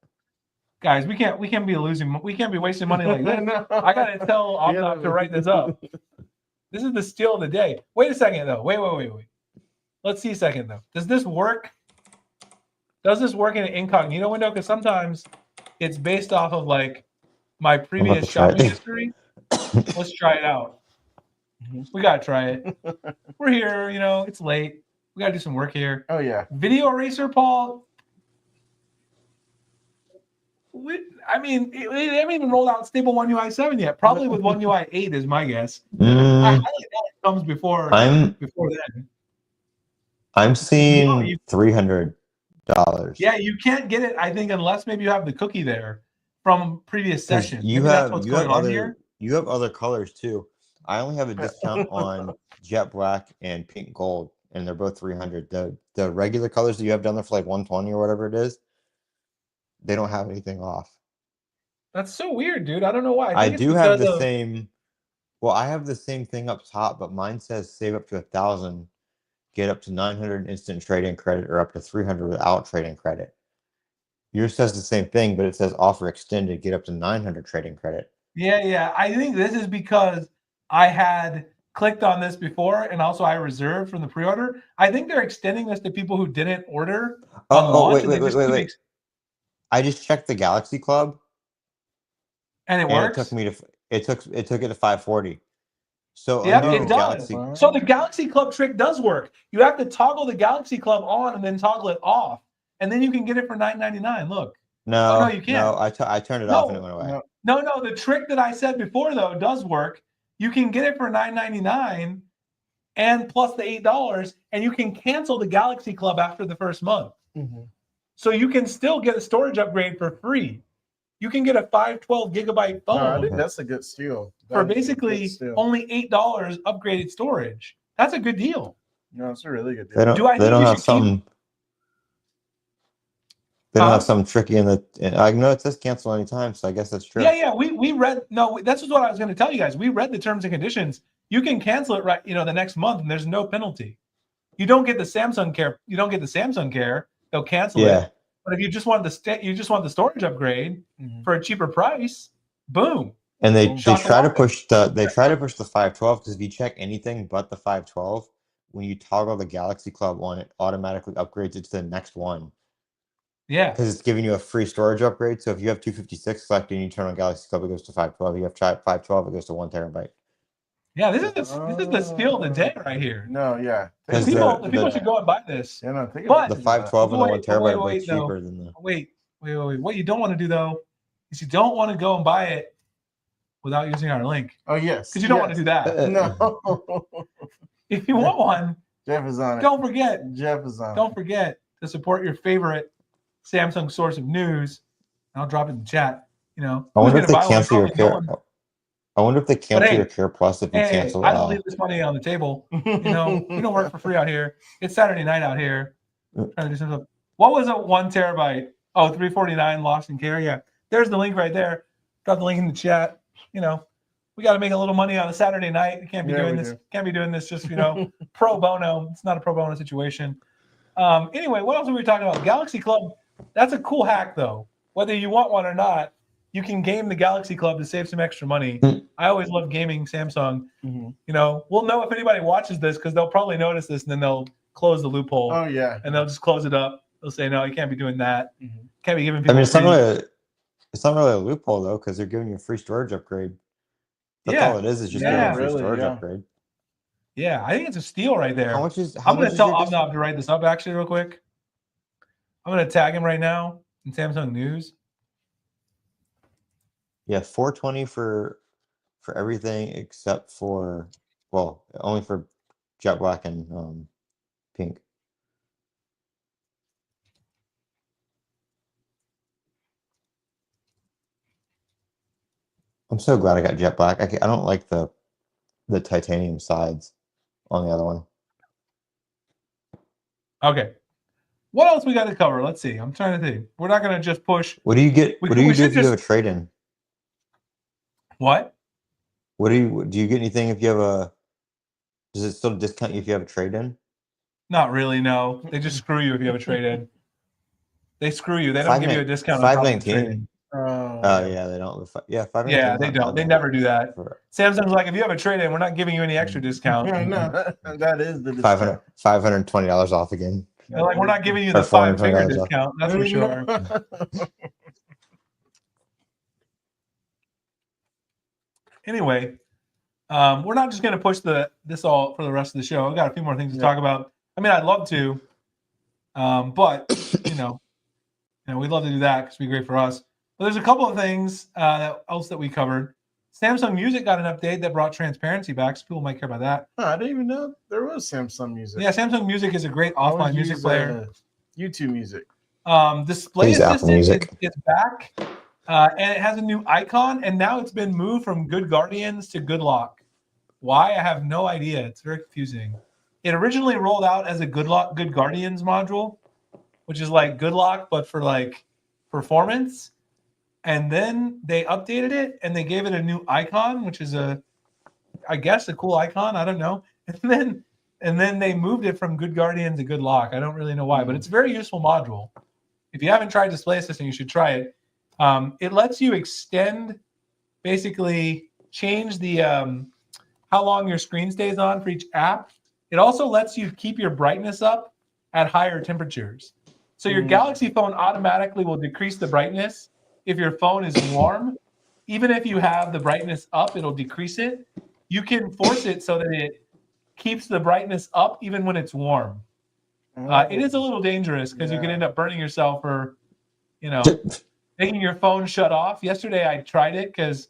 Guys, we can't be wasting money like this. No. I gotta tell Omnoc to write this up. This is the steal of the day. Wait a second though. Wait. Let's see a second though. Does this work? Does this work in an incognito window? Because sometimes it's based off of like my previous shopping history. Let's try it out. We gotta try it. We're here, it's late. We gotta do some work here. Oh yeah. Video eraser, Paul. They haven't even rolled out stable One UI 7 yet. Probably with One UI 8 is my guess. I highly doubt it comes before then. I'm seeing $300. Yeah, you can't get it. I think unless maybe you have the cookie there from previous sessions. You have other colors too. I only have a discount on jet black and pink gold, and they're both $300. The regular colors that you have down there for like $120 or whatever it is, they don't have anything off. That's so weird, dude. I don't know why. I do have the same. Well, I have the same thing up top, but mine says save up to 1,000, get up to 900 instant trade-in credit, or up to 300 without trade-in credit. Yours says the same thing, but it says offer extended, get up to 900 trade-in credit. Yeah. I think this is because I had clicked on this before, and also I reserved from the pre-order. I think they're extending this to people who didn't order. Wait. I just checked the Galaxy Club, and it works. It took it to 540. So yeah, it does. So the Galaxy Club trick does work. You have to toggle the Galaxy Club on and then toggle it off, and then you can get it for $9.99. Look. No, you can't. No, I turned it off and it went away. No. The trick that I said before though does work. You can get it for $9.99 and plus the $8, and you can cancel the Galaxy Club after the first month. So you can still get a storage upgrade for free. You can get a 512 gigabyte phone. I think that's a good steal. For basically only $8 upgraded storage. That's a good deal. No, it's a really good deal. They don't have something tricky in the. I know it says cancel anytime, so I guess that's true. Yeah. We read. No, that's what I was going to tell you guys. We read the terms and conditions. You can cancel it right, the next month, and there's no penalty. You don't get the Samsung Care. They'll cancel it. But if you just want the storage upgrade for a cheaper price, boom. And they try to push the 512, because if you check anything but the 512, when you toggle the Galaxy Club on, it automatically upgrades it to the next one. Yeah. Because it's giving you a free storage upgrade. So if you have 256 selected and you turn on Galaxy Club, it goes to 512. You have 512, it goes to 1 terabyte. Yeah, this is the steal of the day right here. No, yeah. People should go and buy this. Yeah, no, the 512 and the 1 terabyte are way cheaper than the. Wait. What you don't want to do though is you don't want to go and buy it without using our link. Oh yes. Because you don't want to do that. No. If you want one, Jeff is on it. Don't forget. Jeff is on it. Don't forget to support your favorite Samsung source of news. I'll drop it in the chat. I wonder if they cancel your care. I wonder if they cancel your Care Plus if you cancel. I don't leave this money on the table. We don't work for free out here. It's Saturday night out here. Trying to do something. What was a 1 terabyte Oh, 349 lost in care. Yeah, there's the link right there. Got the link in the chat. You know, we got to make a little money on a Saturday night. We can't be doing this. Can't be doing this just pro bono. It's not a pro bono situation. Anyway, what else are we talking about? Galaxy Club. That's a cool hack, though. Whether you want one or not, you can game the Galaxy Club to save some extra money. I always love gaming Samsung. You know, we'll know if anybody watches this because they'll probably notice this and then they'll close the loophole. Oh yeah, and they'll just close it up. They'll say, no, you can't be doing that. Can't be giving people. I mean, it's not really a loophole though, because they're giving you a free storage upgrade. That's all it is just giving you a free storage upgrade. Yeah, I think it's a steal right there. How much is? I'm going to tell Obnob to write this up actually real quick. I'm going to tag him right now in Samsung News. Yeah, $420 for everything except for, well, only for jet black and pink. I'm so glad I got jet black. I don't like the titanium sides on the other one. Okay. What else we got to cover? Let's see. I'm trying to think. We're not going to just push. What do you get? What do you do if you have a trade-in? What? Do you get anything if you have a? Does it still discount you if you have a trade-in? Not really. No, they just screw you if you have a trade-in. They screw you. They don't give you a discount. $519. Oh yeah, they don't. Yeah, $519. Yeah, they don't. They never do that. Samsung's like, if you have a trade-in, we're not giving you any extra discount. No, that is the discount. $520 off again. They're like, we're not giving you the 5-finger discount. That's for sure. Anyway, we're not just going to push this all for the rest of the show. I've got a few more things to talk about. I mean, I'd love to, but we'd love to do that because it'd be great for us. But there's a couple of things else that we covered. Samsung Music got an update that brought transparency back, so people might care about that. I didn't even know there was Samsung Music. Yeah, Samsung Music is a great offline music player. YouTube Music. Display Assistant is back, and it has a new icon, and now it's been moved from Good Guardians to Good Lock. Why? I have no idea. It's very confusing. It originally rolled out as a Good Guardians module, which is like Good Lock, but for like performance. And then they updated it and they gave it a new icon, which is I guess a cool icon. I don't know. And then they moved it from Good Guardian to Good Lock. I don't really know why, but it's a very useful module. If you haven't tried Display Assistant, you should try it. It lets you basically change the how long your screen stays on for each app. It also lets you keep your brightness up at higher temperatures. So your Galaxy phone automatically will decrease the brightness. If your phone is warm, even if you have the brightness up, it'll decrease it. You can force it so that it keeps the brightness up even when it's warm. It is a little dangerous because you can end up burning yourself or, making your phone shut off. Yesterday I tried it because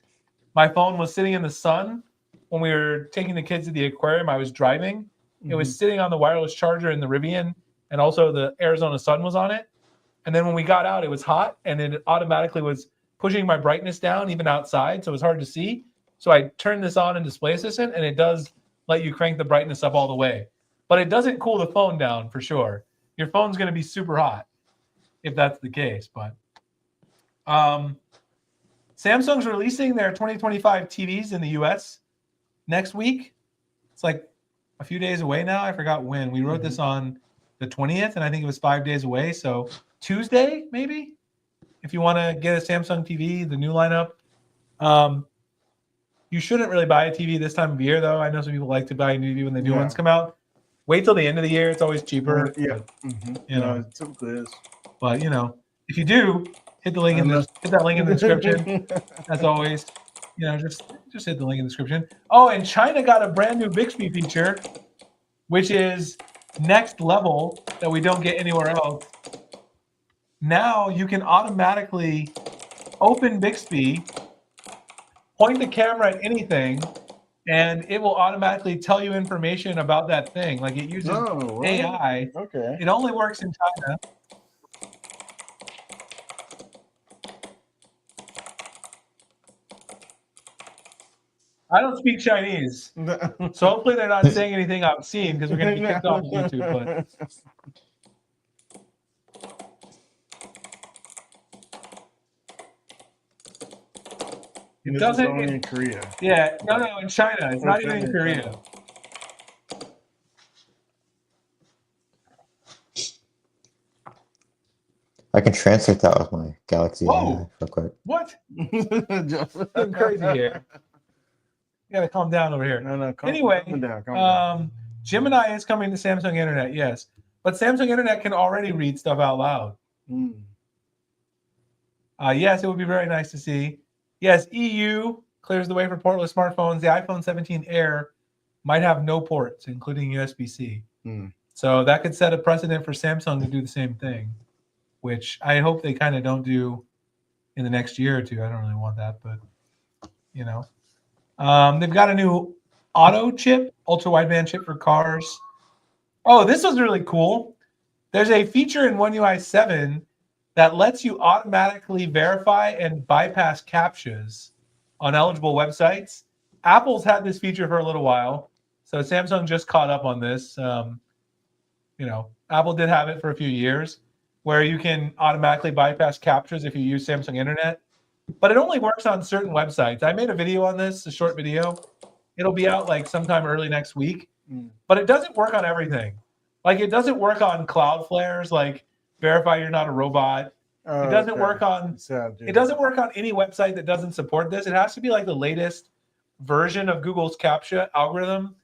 my phone was sitting in the sun when we were taking the kids to the aquarium. I was driving. It was sitting on the wireless charger in the Rivian, and also the Arizona sun was on it. And then when we got out, it was hot, and it automatically was pushing my brightness down even outside, so it was hard to see. So I turned this on in Display Assistant, and it does let you crank the brightness up all the way. But it doesn't cool the phone down for sure. Your phone's going to be super hot if that's the case. But Samsung's releasing their 2025 TVs in the US next week. It's like a few days away now. I forgot when. We wrote this on the 20th, and I think it was 5 days away. So Tuesday, maybe, if you want to get a Samsung TV, the new lineup. You shouldn't really buy a TV this time of year, though. I know some people like to buy a new TV when the new ones come out. Wait till the end of the year. It's always cheaper. Yeah. It typically is. But, if you do, hit that link in the description. As always, just hit the link in the description. Oh, and China got a brand new Bixby feature, which is next level that we don't get anywhere else. Now you can automatically open Bixby, point the camera at anything, and it will automatically tell you information about that thing. Like it uses AI. Okay. It only works in China. I don't speak Chinese, so hopefully they're not saying anything obscene because we're going to be kicked off of YouTube. But It doesn't. It's only in Korea. Yeah, no, in China. It's not even in Korea. I can translate that with my Galaxy Whoa. AI real quick. What? Getting crazy here. You gotta calm down over here. No, anyway, calm down. Gemini is coming to Samsung Internet, yes. But Samsung Internet can already read stuff out loud. Yes, it would be very nice to see. Yes, EU clears the way for portless smartphones. The iPhone 17 Air might have no ports, including USB-C. So that could set a precedent for Samsung to do the same thing, which I hope they kind of don't do in the next year or two. I don't really want that, but you know. They've got a new auto chip, ultra wideband chip for cars. Oh, this was really cool. There's a feature in One UI 7 that lets you automatically verify and bypass CAPTCHAs on eligible websites. Apple's had this feature for a little while, so Samsung just caught up on this. You know, Apple did have it for a few years, where you can automatically bypass CAPTCHAs if you use Samsung Internet. But it only works on certain websites. I made a video on this, a short video. It'll be out like sometime early next week. But it doesn't work on everything. Like it doesn't work on Cloudflare's like verify you're not a robot. It doesn't work on it doesn't work on any website that doesn't support this. It has to be like the latest version of Google's CAPTCHA algorithm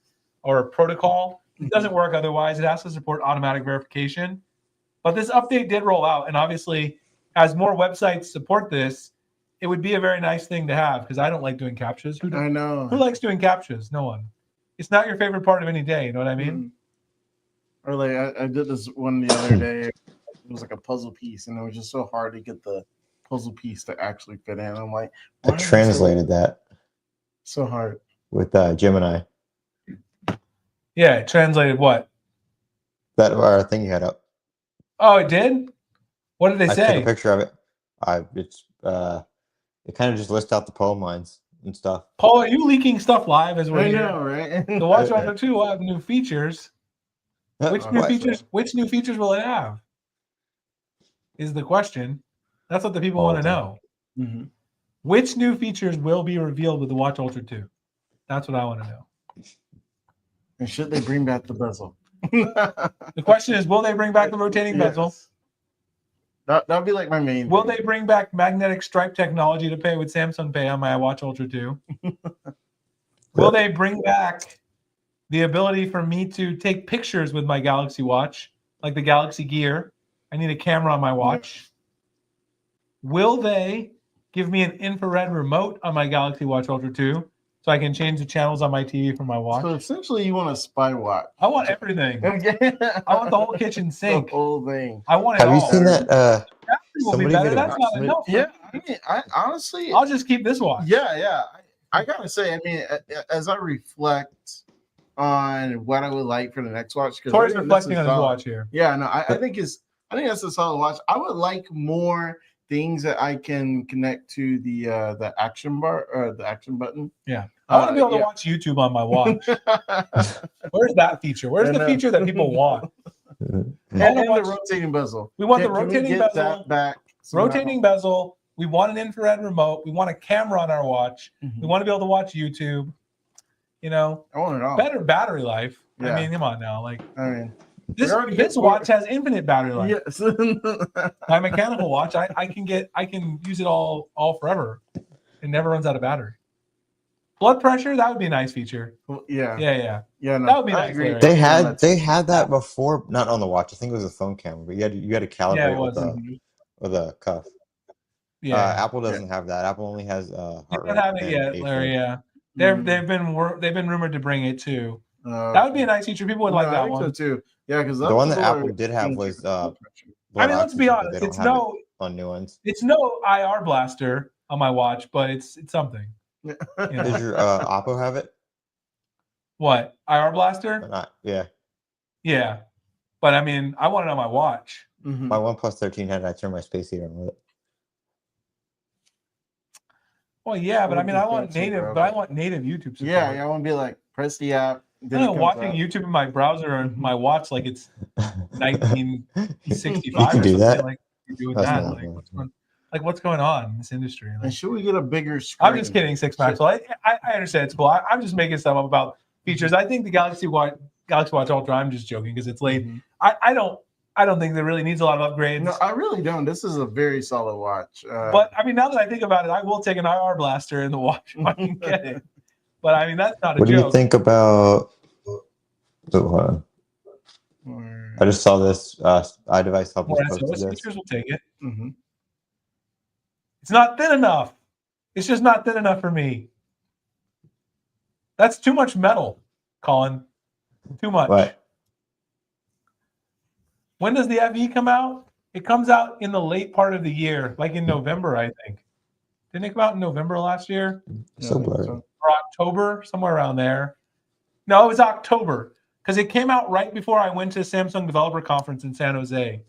or protocol. It doesn't work otherwise. It has to support automatic verification. But this update did roll out, and obviously, as more websites support this, it would be a very nice thing to have because I don't like doing CAPTCHAs. I know. Who likes doing CAPTCHAs? No one. It's not your favorite part of any day. You know what I mean? Or like I did this one the other day. It was like a puzzle piece, and it was just so hard to get the puzzle piece to actually fit in. I'm like, I translated that. So hard with Gemini. Yeah, it translated what? That thing you had up. Oh, it did? What did they say? I took a picture of it. It kind of just lists out the poem lines and stuff. Paul, are you leaking stuff live as we're here? I know, right? The Watch Ultra 2 will have new features. Which new features will it have? Is the question. That's what the people want to know. Which new features will be revealed with the Watch Ultra 2? That's what I want to know. And should they bring back the bezel? The question is, will they bring back the rotating bezel? That'll be like my main. Will they bring back magnetic stripe technology to pay with Samsung Pay on my Watch Ultra 2? Will they bring back the ability for me to take pictures with my Galaxy Watch, like the Galaxy Gear? I need a camera on my watch. Will they give me an infrared remote on my Galaxy Watch Ultra 2 so I can change the channels on my TV from my watch? So essentially, you want a spy watch. I want everything. I want the whole kitchen sink. The whole thing. I want it all. Have you seen that? Will be better. That's not enough. Yeah, I mean, I honestly, I'll just keep this watch. Yeah. I gotta say, I mean, as I reflect on what I would like for the next watch, because Tori's reflecting on his watch here. Yeah, no, I think that's a solid watch. I would like more things that I can connect to the action bar or the action button. Yeah, I want to be able to watch YouTube on my watch. Where's that feature? Where's the feature that people want? And the rotating bezel. We want the rotating bezel. That back rotating bezel. We want an infrared remote. We want a camera on our watch. We want to be able to watch YouTube. You know, I want it all. Better battery life. Yeah. I mean, come on now. Like, I mean, this watch has infinite battery life. Yes. My mechanical watch, I can use it all forever. It never runs out of battery. Blood pressure, that would be a nice feature. Yeah. No, that would be nice. They had that before, not on the watch. I think it was a phone camera, but you had to calibrate with a cuff. Yeah. Apple doesn't have that. Apple only has heart rate. Don't have it yet, Larry. Yeah. They've been rumored to bring it too. That would be a nice feature. People would like that one. So too. Yeah, because the one that Apple did have was. I mean, let's be honest. It's no on new ones. It's no IR blaster on my watch, but it's something. You know? Does your Oppo have it? What, IR blaster? Not, yeah. Yeah, but I mean, I want it on my watch. My OnePlus 13 had I turned my space heater on with it. Well, yeah, but I mean, I want native YouTube support. Yeah, I want to be like, press the app. I'm watching YouTube in my browser and my watch like it's 1965 you can do or something. that. Like you're doing that. Like, Like, what's going on in this industry? Like, and should we get a bigger screen? I'm just kidding, Six Maxwell. I understand it's cool. I'm just making stuff up about features. I think the Galaxy Watch Ultra. I'm just joking because it's late. I don't think that really needs a lot of upgrades. No, I really don't. This is a very solid watch. But I mean, now that I think about it, I will take an IR blaster in the watch if I can get it. But I mean, that's not a joke. What do you think about? Hold on. I just saw this iDevice help us post this. Features will take it. It's not thin enough. It's just not thin enough for me. That's too much metal, Colin. Too much. What? When does the FE come out? It comes out in the late part of the year, like in November, I think. Didn't it come out in November last year? So blurry. Or October, somewhere around there. No, it was October because it came out right before I went to Samsung Developer Conference in San Jose.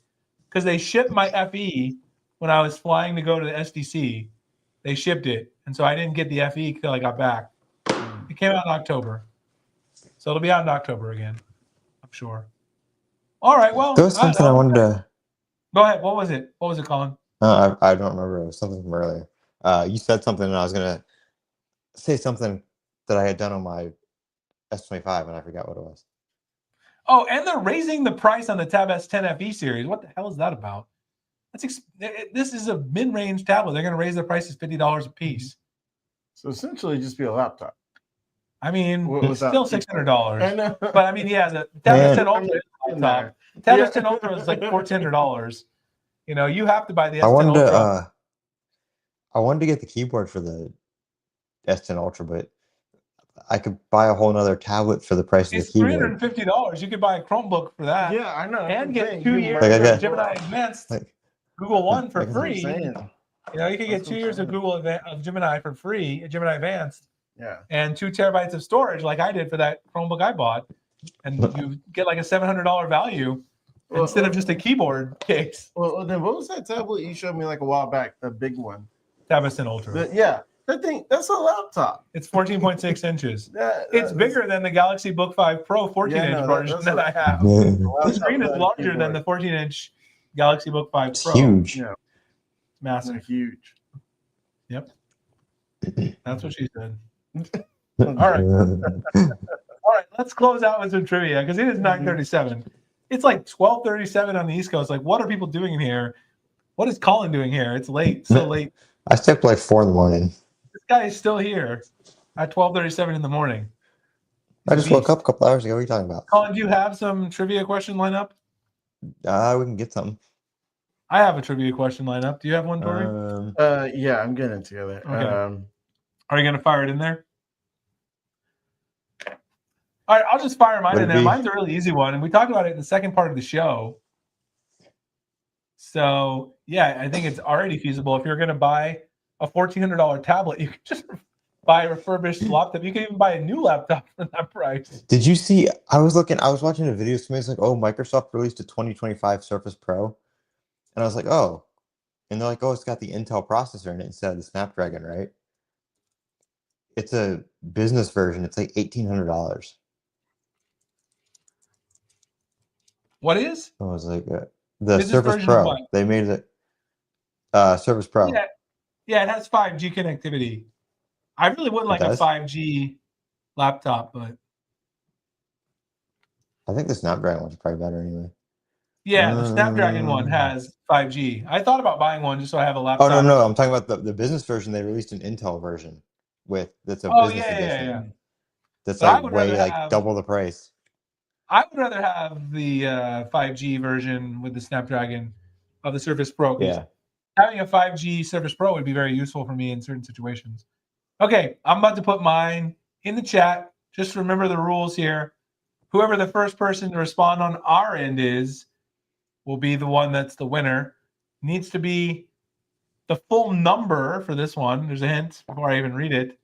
Because they shipped my FE when I was flying to go to the SDC. They shipped it, and so I didn't get the FE until I got back. It came out in October, so it'll be out in October again, I'm sure. All right, well, there was something I wanted to. Go ahead. What was it? What was it, Colin? I don't remember. It was something from earlier. You said something, and I was gonna say something that I had done on my S25, and I forgot what it was. Oh, and they're raising the price on the Tab S10 FE series. What the hell is that about? This is a mid-range tablet. They're going to raise their prices $50 a piece. So essentially, just be a laptop. I mean, it's still $600. But I mean, yeah, the Tab S10 Ultra is a laptop. Tab S10 Ultra is like $1,400. You know, you have to buy the S10 Ultra. I wanted to get the keyboard for the S10 Ultra, but I could buy a whole nother tablet for the price of the keyboard. It's $350. You could buy a Chromebook for that. Yeah, I know. And get 2 years of Gemini Advanced Google One for free. You know, you can get 2 years of of Gemini for free, Gemini Advanced. Yeah. And 2 terabytes of storage, like I did for that Chromebook I bought, and you get like a $700 value instead of just a keyboard case. Well, then what was that tablet you showed me like a while back? The big one. Tab S10 Ultra. Yeah. That thing, that's a laptop. It's 14.6 inches. It's bigger than the Galaxy Book 5 Pro 14-inch version that I have. The screen is larger than the 14-inch Galaxy Book 5 Pro. Huge. Yeah. Massive. They're huge. Yep. That's what she said. All right. All right, let's close out with some trivia because it is 9:37. It's like 12:37 on the East Coast. Like, what are people doing in here? What is Colin doing here? It's late. So late. I slept like 4 in the morning. This guy is still here at 12:37 in the morning. I just woke up a couple hours ago. What are you talking about? Colin, do you have some trivia question lined up? We can get some. I have a trivia question lined up. Do you have one, Tori? Yeah, I'm getting it together. Okay. Are you going to fire it in there? All right, I'll just fire mine in there. Mine's a really easy one, and we talked about it in the second part of the show. So, yeah, I think it's already feasible. If you're going to buy a $1,400 tablet, you can just buy a refurbished laptop. You can even buy a new laptop for that price. Did you see? I was watching a video. Somebody's like, "Oh, Microsoft released a 2025 Surface Pro," and I was like, "Oh," and they're like, "Oh, it's got the Intel processor in it instead of the Snapdragon, right?" It's a business version. It's like $1,800. What is? I was like, the Surface Pro. They made it Surface Pro. Yeah, it has 5G connectivity. I really would like a 5G laptop, but I think the Snapdragon one's probably better anyway. Yeah, the Snapdragon one has 5G. I thought about buying one just so I have a laptop. Oh no, I'm talking about the business version. They released an Intel version that's a business edition. Yeah. That's like double the price. I would rather have the 5G version with the Snapdragon of the Surface Pro. Yeah. Having a 5G Surface Pro would be very useful for me in certain situations. Okay, I'm about to put mine in the chat. Just remember the rules here. Whoever the first person to respond on our end will be the one that's the winner. Needs to be the full number for this one. There's a hint before I even read it.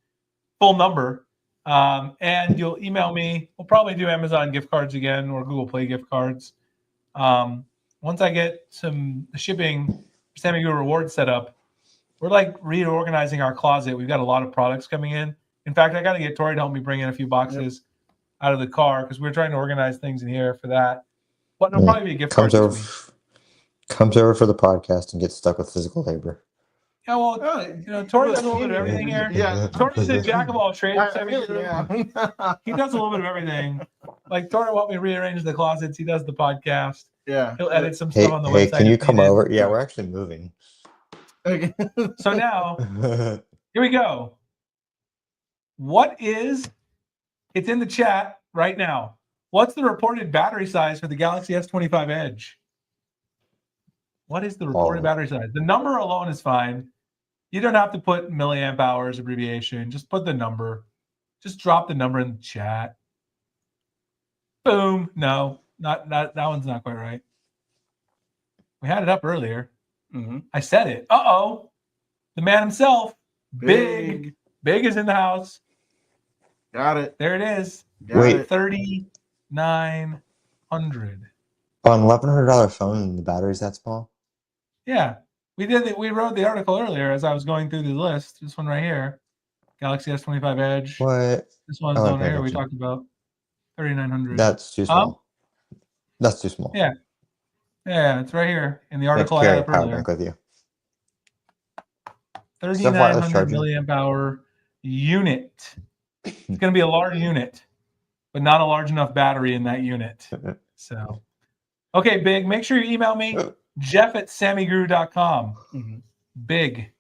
Full number. And you'll email me. We'll probably do Amazon gift cards again or Google Play gift cards. Once I get some shipping SammyGuru rewards set up, we're like reorganizing our closet. We've got a lot of products coming in. In fact, I got to get Tori to help me bring in a few boxes out of the car because we're trying to organize things in here for that. But it'll probably be a gift card. Comes over for the podcast and gets stuck with physical labor. Yeah, well, Tori does a little bit of everything here. Yeah, Tori's a jack of all trades. Yeah. He does a little bit of everything. Like Tori will help me rearrange the closets. He does the podcast. Yeah. He'll edit some stuff on the website. Hey, can you come over? Yeah, we're actually moving. Okay. So now, here we go. It's in the chat right now. What's the reported battery size for the Galaxy S25 Edge? What is the reported battery size? The number alone is fine. You don't have to put milliamp hours abbreviation. Just put the number. Just drop the number in the chat. Boom. No, not that one's not quite right. We had it up earlier. Mm-hmm. I said it. Uh-oh. The man himself. Big is in the house. Got it. There it is. Wait. 3,900. On $1,100 phone, the battery's that small? Yeah. We wrote the article earlier as I was going through the list. This one right here. Galaxy S25 Edge. What? This one's on here. We talked about 3,900. That's too small. That's too small. Yeah. Yeah, it's right here in the article I had up earlier. Bank with you. 3,900 milliamp hour unit. It's going to be a large unit, but not a large enough battery in that unit. So, okay, Big, make sure you email me, jeff@sammyguru.com. Mm-hmm. Big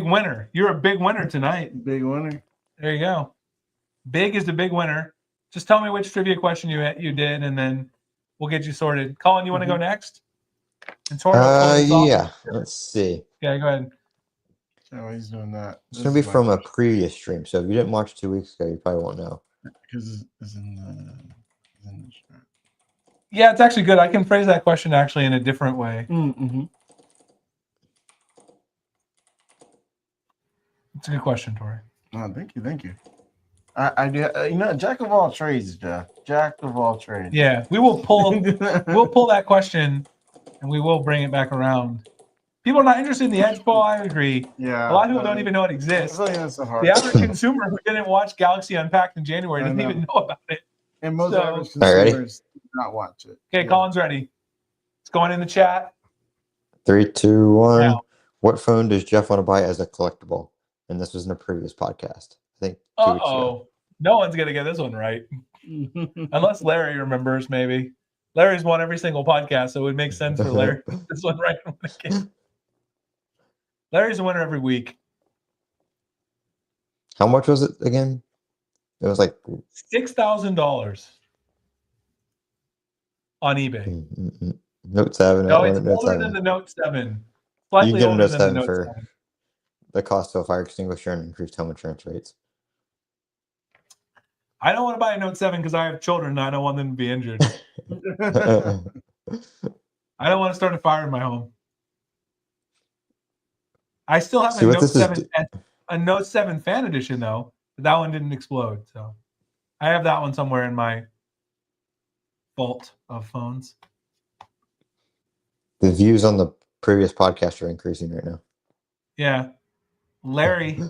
winner. You're a big winner tonight. Big winner. There you go. Big is the big winner. Just tell me which trivia question you did, and then we'll get you sorted. Colin, you want to go next? And yeah. Let's see. Yeah, go ahead. Oh, he's doing that. It's going to be from a previous stream, so if you didn't watch 2 weeks ago, you probably won't know. Because it's in the chat. Yeah, it's actually good. I can phrase that question actually in a different way. Mm-hmm. It's a good question, Tori. Oh, thank you. I do. Jack of all trades, Jeff. Jack of all trades. Yeah, we will pull. We'll pull that question, and we will bring it back around. People are not interested in the Edge Ball. I agree. Yeah. A lot of people don't even know it exists. That's a hard. The average consumer who didn't watch Galaxy Unpacked in January doesn't even know about it. And most average consumers do not watch it. Okay, yeah. Colin's ready. It's going in the chat. 3, 2, 1. Now. What phone does Jeff want to buy as a collectible? And this was in a previous podcast. I think 2 weeks ago. No one's gonna get this one right, unless Larry remembers. Maybe Larry's won every single podcast, so it would make sense for Larry to get this one right. Larry's a winner every week. How much was it again? It was like $6,000 on eBay. Note 7. No, it's older than the Note 7. Slightly you can get a older Note than 7 the Note for 7. The cost of a fire extinguisher and increased home insurance rates. I don't want to buy a Note 7 because I have children and I don't want them to be injured. I don't want to start a fire in my home. I still have a Note 7 Fan Edition though, but that one didn't explode. So I have that one somewhere in my vault of phones. The views on the previous podcast are increasing right now. Yeah. Larry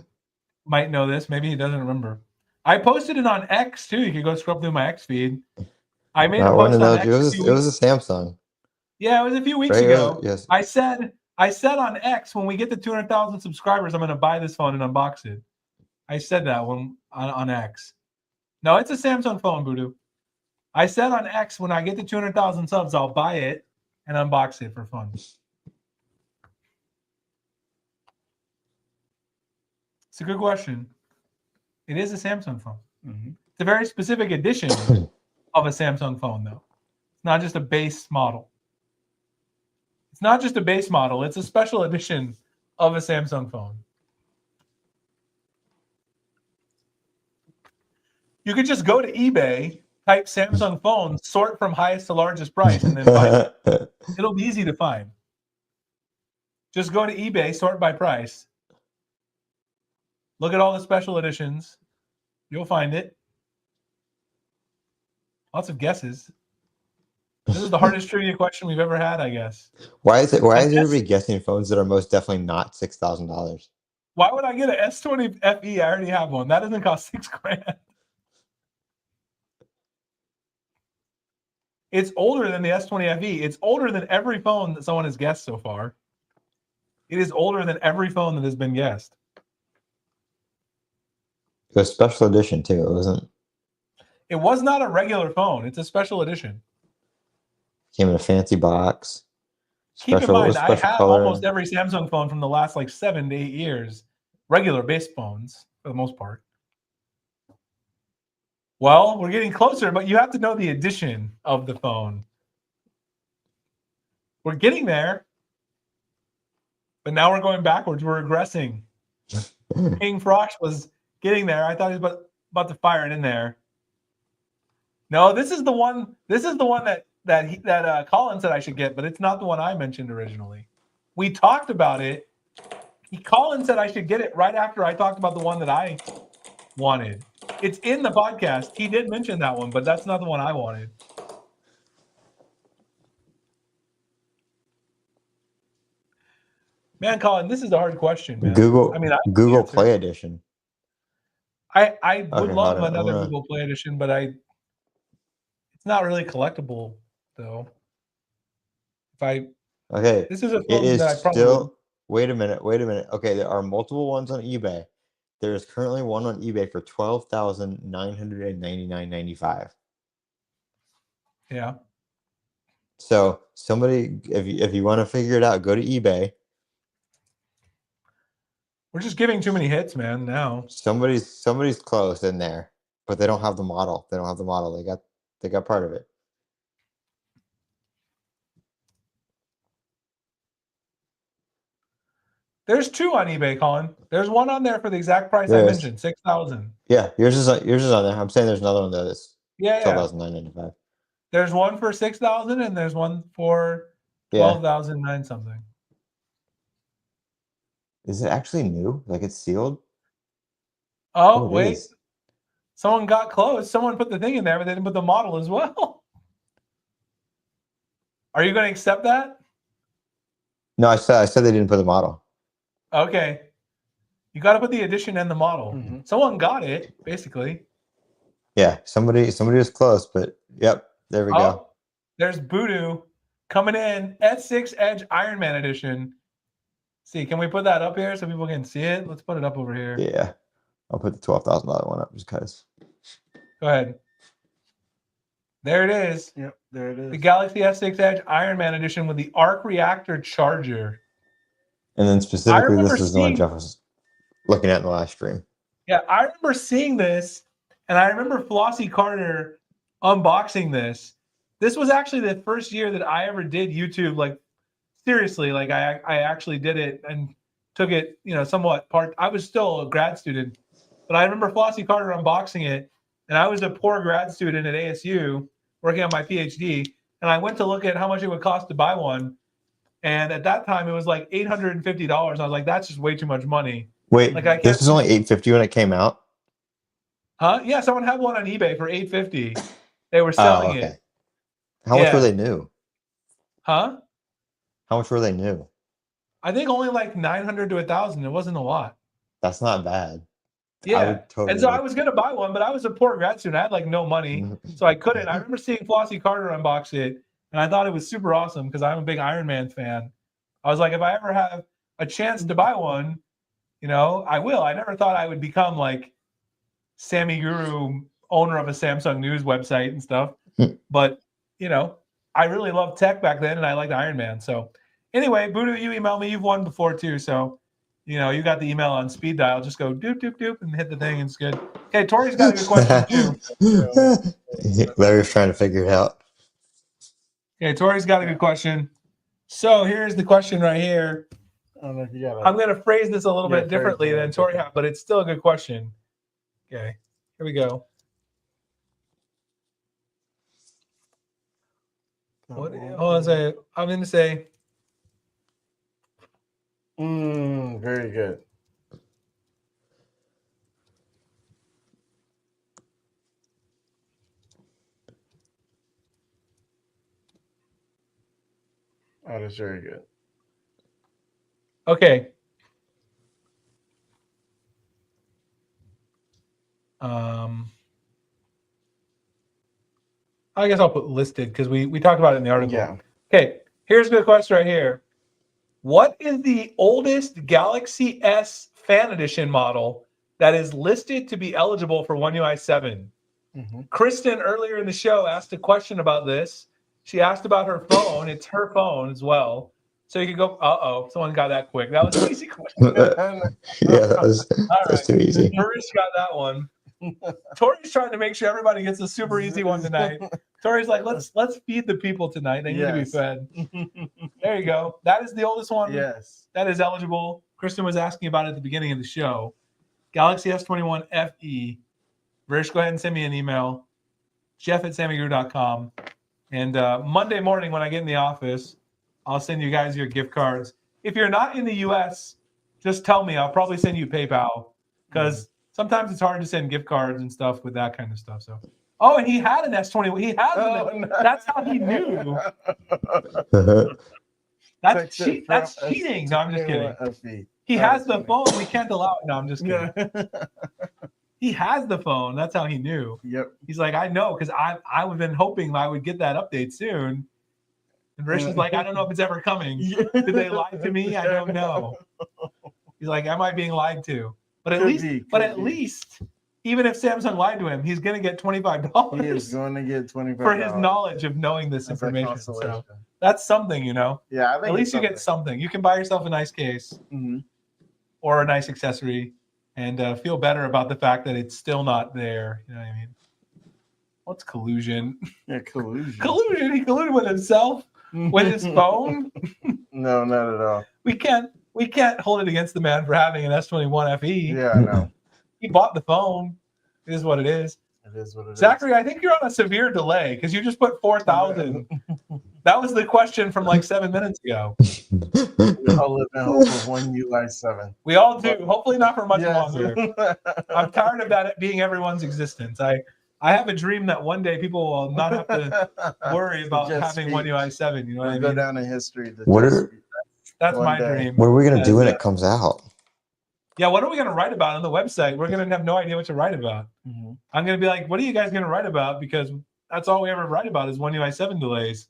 might know this. Maybe he doesn't remember. I posted it on X too. You can go scroll through my X feed. I made a post on X. It was a Samsung. Yeah, it was a few weeks ago. Yes. I said on X, when we get to 200,000 subscribers, I'm going to buy this phone and unbox it. I said that on X. No, it's a Samsung phone, Voodoo. I said on X, when I get to 200,000 subs, I'll buy it and unbox it for fun. It's a good question. It is a Samsung phone. Mm-hmm. It's a very specific edition of a Samsung phone, though. It's not just a base model. It's not just a base model. It's a special edition of a Samsung phone. You could just go to eBay, type Samsung phone, sort from highest to largest price, and then find it. It'll be easy to find. Just go to eBay, sort by price. Look at all the special editions. You'll find it. Lots of guesses. This is the hardest trivia question we've ever had, I guess. Why is everybody guessing phones that are most definitely not $6,000? Why would I get an S20 FE? I already have one. That doesn't cost $6,000. It's older than the S20 FE. It's older than every phone that someone has guessed so far. It is older than every phone that has been guessed. It was special edition too. It wasn't. It was not a regular phone. It's a special edition. Came in a fancy box. Keep in mind, I have almost every Samsung phone from the last like 7 to 8 years. Regular base phones for the most part. Well, we're getting closer, but you have to know the edition of the phone. We're getting there, but now we're going backwards. We're regressing. King Frosh was getting there. I thought he was about to fire it in there. No, this is the one. This is the one that Colin said I should get, but it's not the one I mentioned originally. We talked about it. Colin said I should get it right after I talked about the one that I wanted. It's in the podcast. He did mention that one, but that's not the one I wanted. Man, Colin, this is a hard question, man. Google Play Edition. I would love another Google Play Edition, but it's not really collectible though. This is a phone that I probably wait a minute. Okay, there are multiple ones on eBay. There is currently one on eBay for $12,999.95. Yeah. So somebody, if you want to figure it out, go to eBay. We're just giving too many hits, man. Now somebody's close in there, but they don't have the model. They got part of it. There's two on eBay, Colin. There's one on there for the exact price I mentioned, 6,000. Yeah, yours is on there. I'm saying there's another one there that's $12,995. There's one for 6,000 and there's one for 12,009 something. Is it actually new? Like it's sealed? Oh wait. Someone got close. Someone put the thing in there, but they didn't put the model as well. Are you going to accept that? No, I said they didn't put the model. Okay. You got to put the edition and the model. Mm-hmm. Someone got it, basically. Yeah, somebody was close, but yep, there we go. There's Voodoo coming in, S6 Edge Iron Man edition. See, can we put that up here so people can see it? Let's put it up over here. Yeah, I'll put the $12,000 one up just because. Go ahead. There it is. Yep, there it is. The Galaxy S6 Edge Iron Man edition with the arc reactor charger. And then specifically, this is the one Jeff was looking at in the last stream. Yeah, I remember seeing this, and I remember Flossie Carter unboxing this. This was actually the first year that I ever did YouTube, like, seriously, like I actually did it and took it, somewhat part. I was still a grad student, but I remember Flossie Carter unboxing it, and I was a poor grad student at ASU working on my PhD, and I went to look at how much it would cost to buy one, and at that time it was like $850. I was like, that's just way too much money. Wait, this was only $850 when it came out? Huh? Yeah, someone had one on eBay for $850. They were selling it. How much were they new? Huh? How much were they new? I think only like 900 to 1,000. It wasn't a lot. That's not bad. Yeah. And so I was going to buy one, but I was a poor grad student. I had like no money, so I couldn't. I remember seeing Flossie Carter unbox it, and I thought it was super awesome because I'm a big Iron Man fan. I was like, if I ever have a chance to buy one, I will. I never thought I would become like SammyGuru, owner of a Samsung News website and stuff. But, I really loved tech back then, and I liked Iron Man. So anyway, Voodoo, you emailed me. You've won before too. So, you got the email on speed dial. Just go doop, doop, doop, and hit the thing, and it's good. Okay, Tori's got a good question too. Larry's trying to figure it out. Okay, Tori's got a good question. So here's the question right here. I don't know if you got it. I'm going to phrase this a little bit differently than Tori had, but it's still a good question. Okay, here we go. Hold on a second. I'm going to say. Very good. That is very good. Okay. I guess I'll put listed because we talked about it in the article. Yeah. Okay, here's the question right here. What is the oldest Galaxy S Fan Edition model that is listed to be eligible for One UI 7? Kristen earlier in the show asked a question about this. She asked about her phone. It's her phone as well. So you can go, someone got that quick. That was an easy question. Yeah, that was too easy. Marish got that one. Tori's trying to make sure everybody gets a super easy one tonight. Tori's like, let's feed the people tonight. They need to be fed. There you go. That is the oldest one. Yes. That is eligible. Kristen was asking about it at the beginning of the show. Galaxy S21 FE. Marish, go ahead and send me an email. Jeff@SammyGuru.com. And Monday morning when I get in the office, I'll send you guys your gift cards. If you're not in the U.S., just tell me. I'll probably send you PayPal because sometimes it's hard to send gift cards and stuff with that kind of stuff. So, and he had an S21. He has one. That's how he knew. That's cheating. No, I'm just kidding. He has the phone. We can't allow it. No, I'm just kidding. He has the phone. That's how he knew. Yep. He's like, I know, because I've been hoping I would get that update soon. And Rish is like, I don't know if it's ever coming. Did they lie to me? I don't know. He's like, am I being lied to? But at least, even if Samsung lied to him, he's going to get $25. He is going to get $25 for his knowledge of knowing this information. So that's something, Yeah, I think at least you get something. You can buy yourself a nice case or a nice accessory and feel better about the fact that it's still not there. You know what I mean? What's collusion? Yeah, collusion. Collusion. He colluded with himself with his phone. No, not at all. We can't hold it against the man for having an S21 FE. Yeah, I know. He bought the phone. It is what it is. It is what it is. Zachary, I think you're on a severe delay because you just put 4,000. That was the question from like 7 minutes ago. We all live in hope of One UI 7. We all do. Hopefully not for much longer. I'm tired of that being everyone's existence. I have a dream that one day people will not have to worry about having One UI 7. You know what I mean? Go down in history. That's my dream. What are we going to do when it comes out? Yeah, what are we going to write about on the website? We're going to have no idea what to write about. I'm going to be like, what are you guys going to write about? Because that's all we ever write about is One UI 7 delays.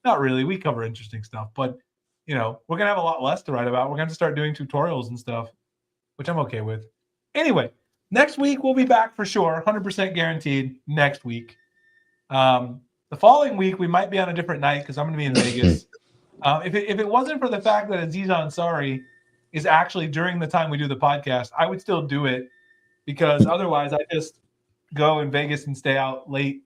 Not really. We cover interesting stuff. But, we're going to have a lot less to write about. We're going to start doing tutorials and stuff, which I'm okay with. Anyway, next week we'll be back for sure. 100% guaranteed next week. The following week, we might be on a different night because I'm going to be in Vegas. If it wasn't for the fact that Aziz Ansari is actually during the time we do the podcast, I would still do it because otherwise I just go in Vegas and stay out late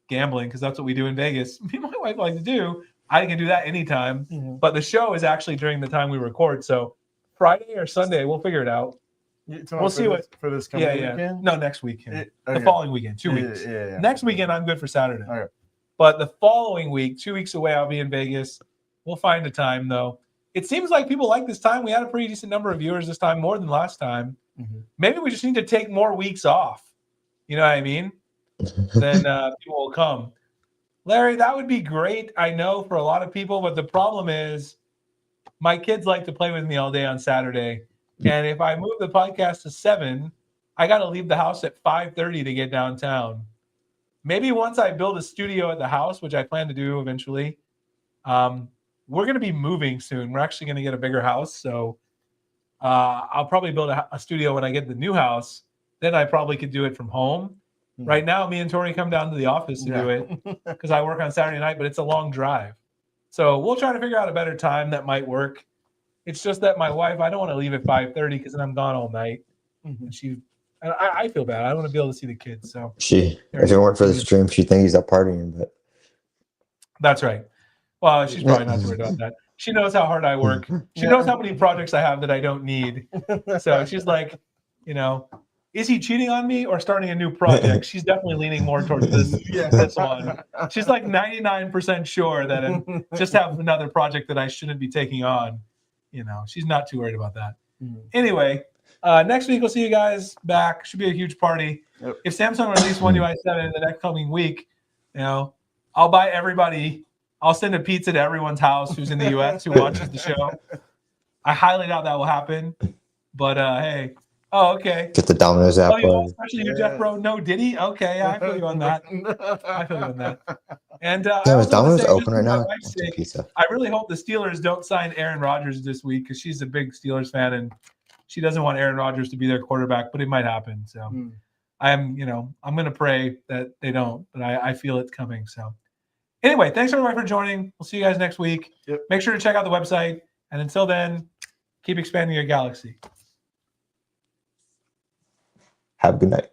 gambling because that's what we do in Vegas. Me and my wife like to do. I can do that anytime, but the show is actually during the time we record. So Friday or Sunday, we'll figure it out. We'll see for this coming weekend. No, next weekend. The following weekend, 2 weeks. Yeah. Next weekend, I'm good for Saturday. Okay. But the following week, 2 weeks away, I'll be in Vegas. We'll find a time though. It seems like people like this time. We had a pretty decent number of viewers this time, more than last time. Maybe we just need to take more weeks off. You know what I mean? Then people will come. Larry, that would be great, I know, for a lot of people. But the problem is my kids like to play with me all day on Saturday. And if I move the podcast to 7, I got to leave the house at 5:30 to get downtown. Maybe once I build a studio at the house, which I plan to do eventually, we're going to be moving soon. We're actually going to get a bigger house. So I'll probably build a studio when I get the new house. Then I probably could do it from home. Right now, me and Tori come down to the office to do it because I work on Saturday night, but it's a long drive. So we'll try to figure out a better time that might work. It's just that my wife, I don't want to leave at 5:30 because then I'm gone all night. And I feel bad. I want to be able to see the kids. So if it weren't for the stream, she'd think he's out partying. But that's right. Well, she's probably not worried about that. She knows how hard I work. She knows how many projects I have that I don't need. So she's like, is he cheating on me or starting a new project? She's definitely leaning more towards this one. She's like 99% sure that I just have another project that I shouldn't be taking on. She's not too worried about that. Anyway, next week we'll see you guys back. Should be a huge party. Yep. If Samsung release One UI 7 in the next coming week, I'll buy everybody. I'll send a pizza to everyone's house who's in the U.S. who watches the show. I highly doubt that will happen. But, hey, Oh, okay. Get the Domino's app. Especially your Jeff Bro. No Diddy. Okay, I feel you on that. I feel you on that. And yeah, is Domino's open right now? Pizza. I really hope the Steelers don't sign Aaron Rodgers this week because she's a big Steelers fan and she doesn't want Aaron Rodgers to be their quarterback, but it might happen. So I'm going to pray that they don't, but I feel it's coming. So anyway, thanks everybody for joining. We'll see you guys next week. Yep. Make sure to check out the website. And until then, keep expanding your galaxy. Have a good night.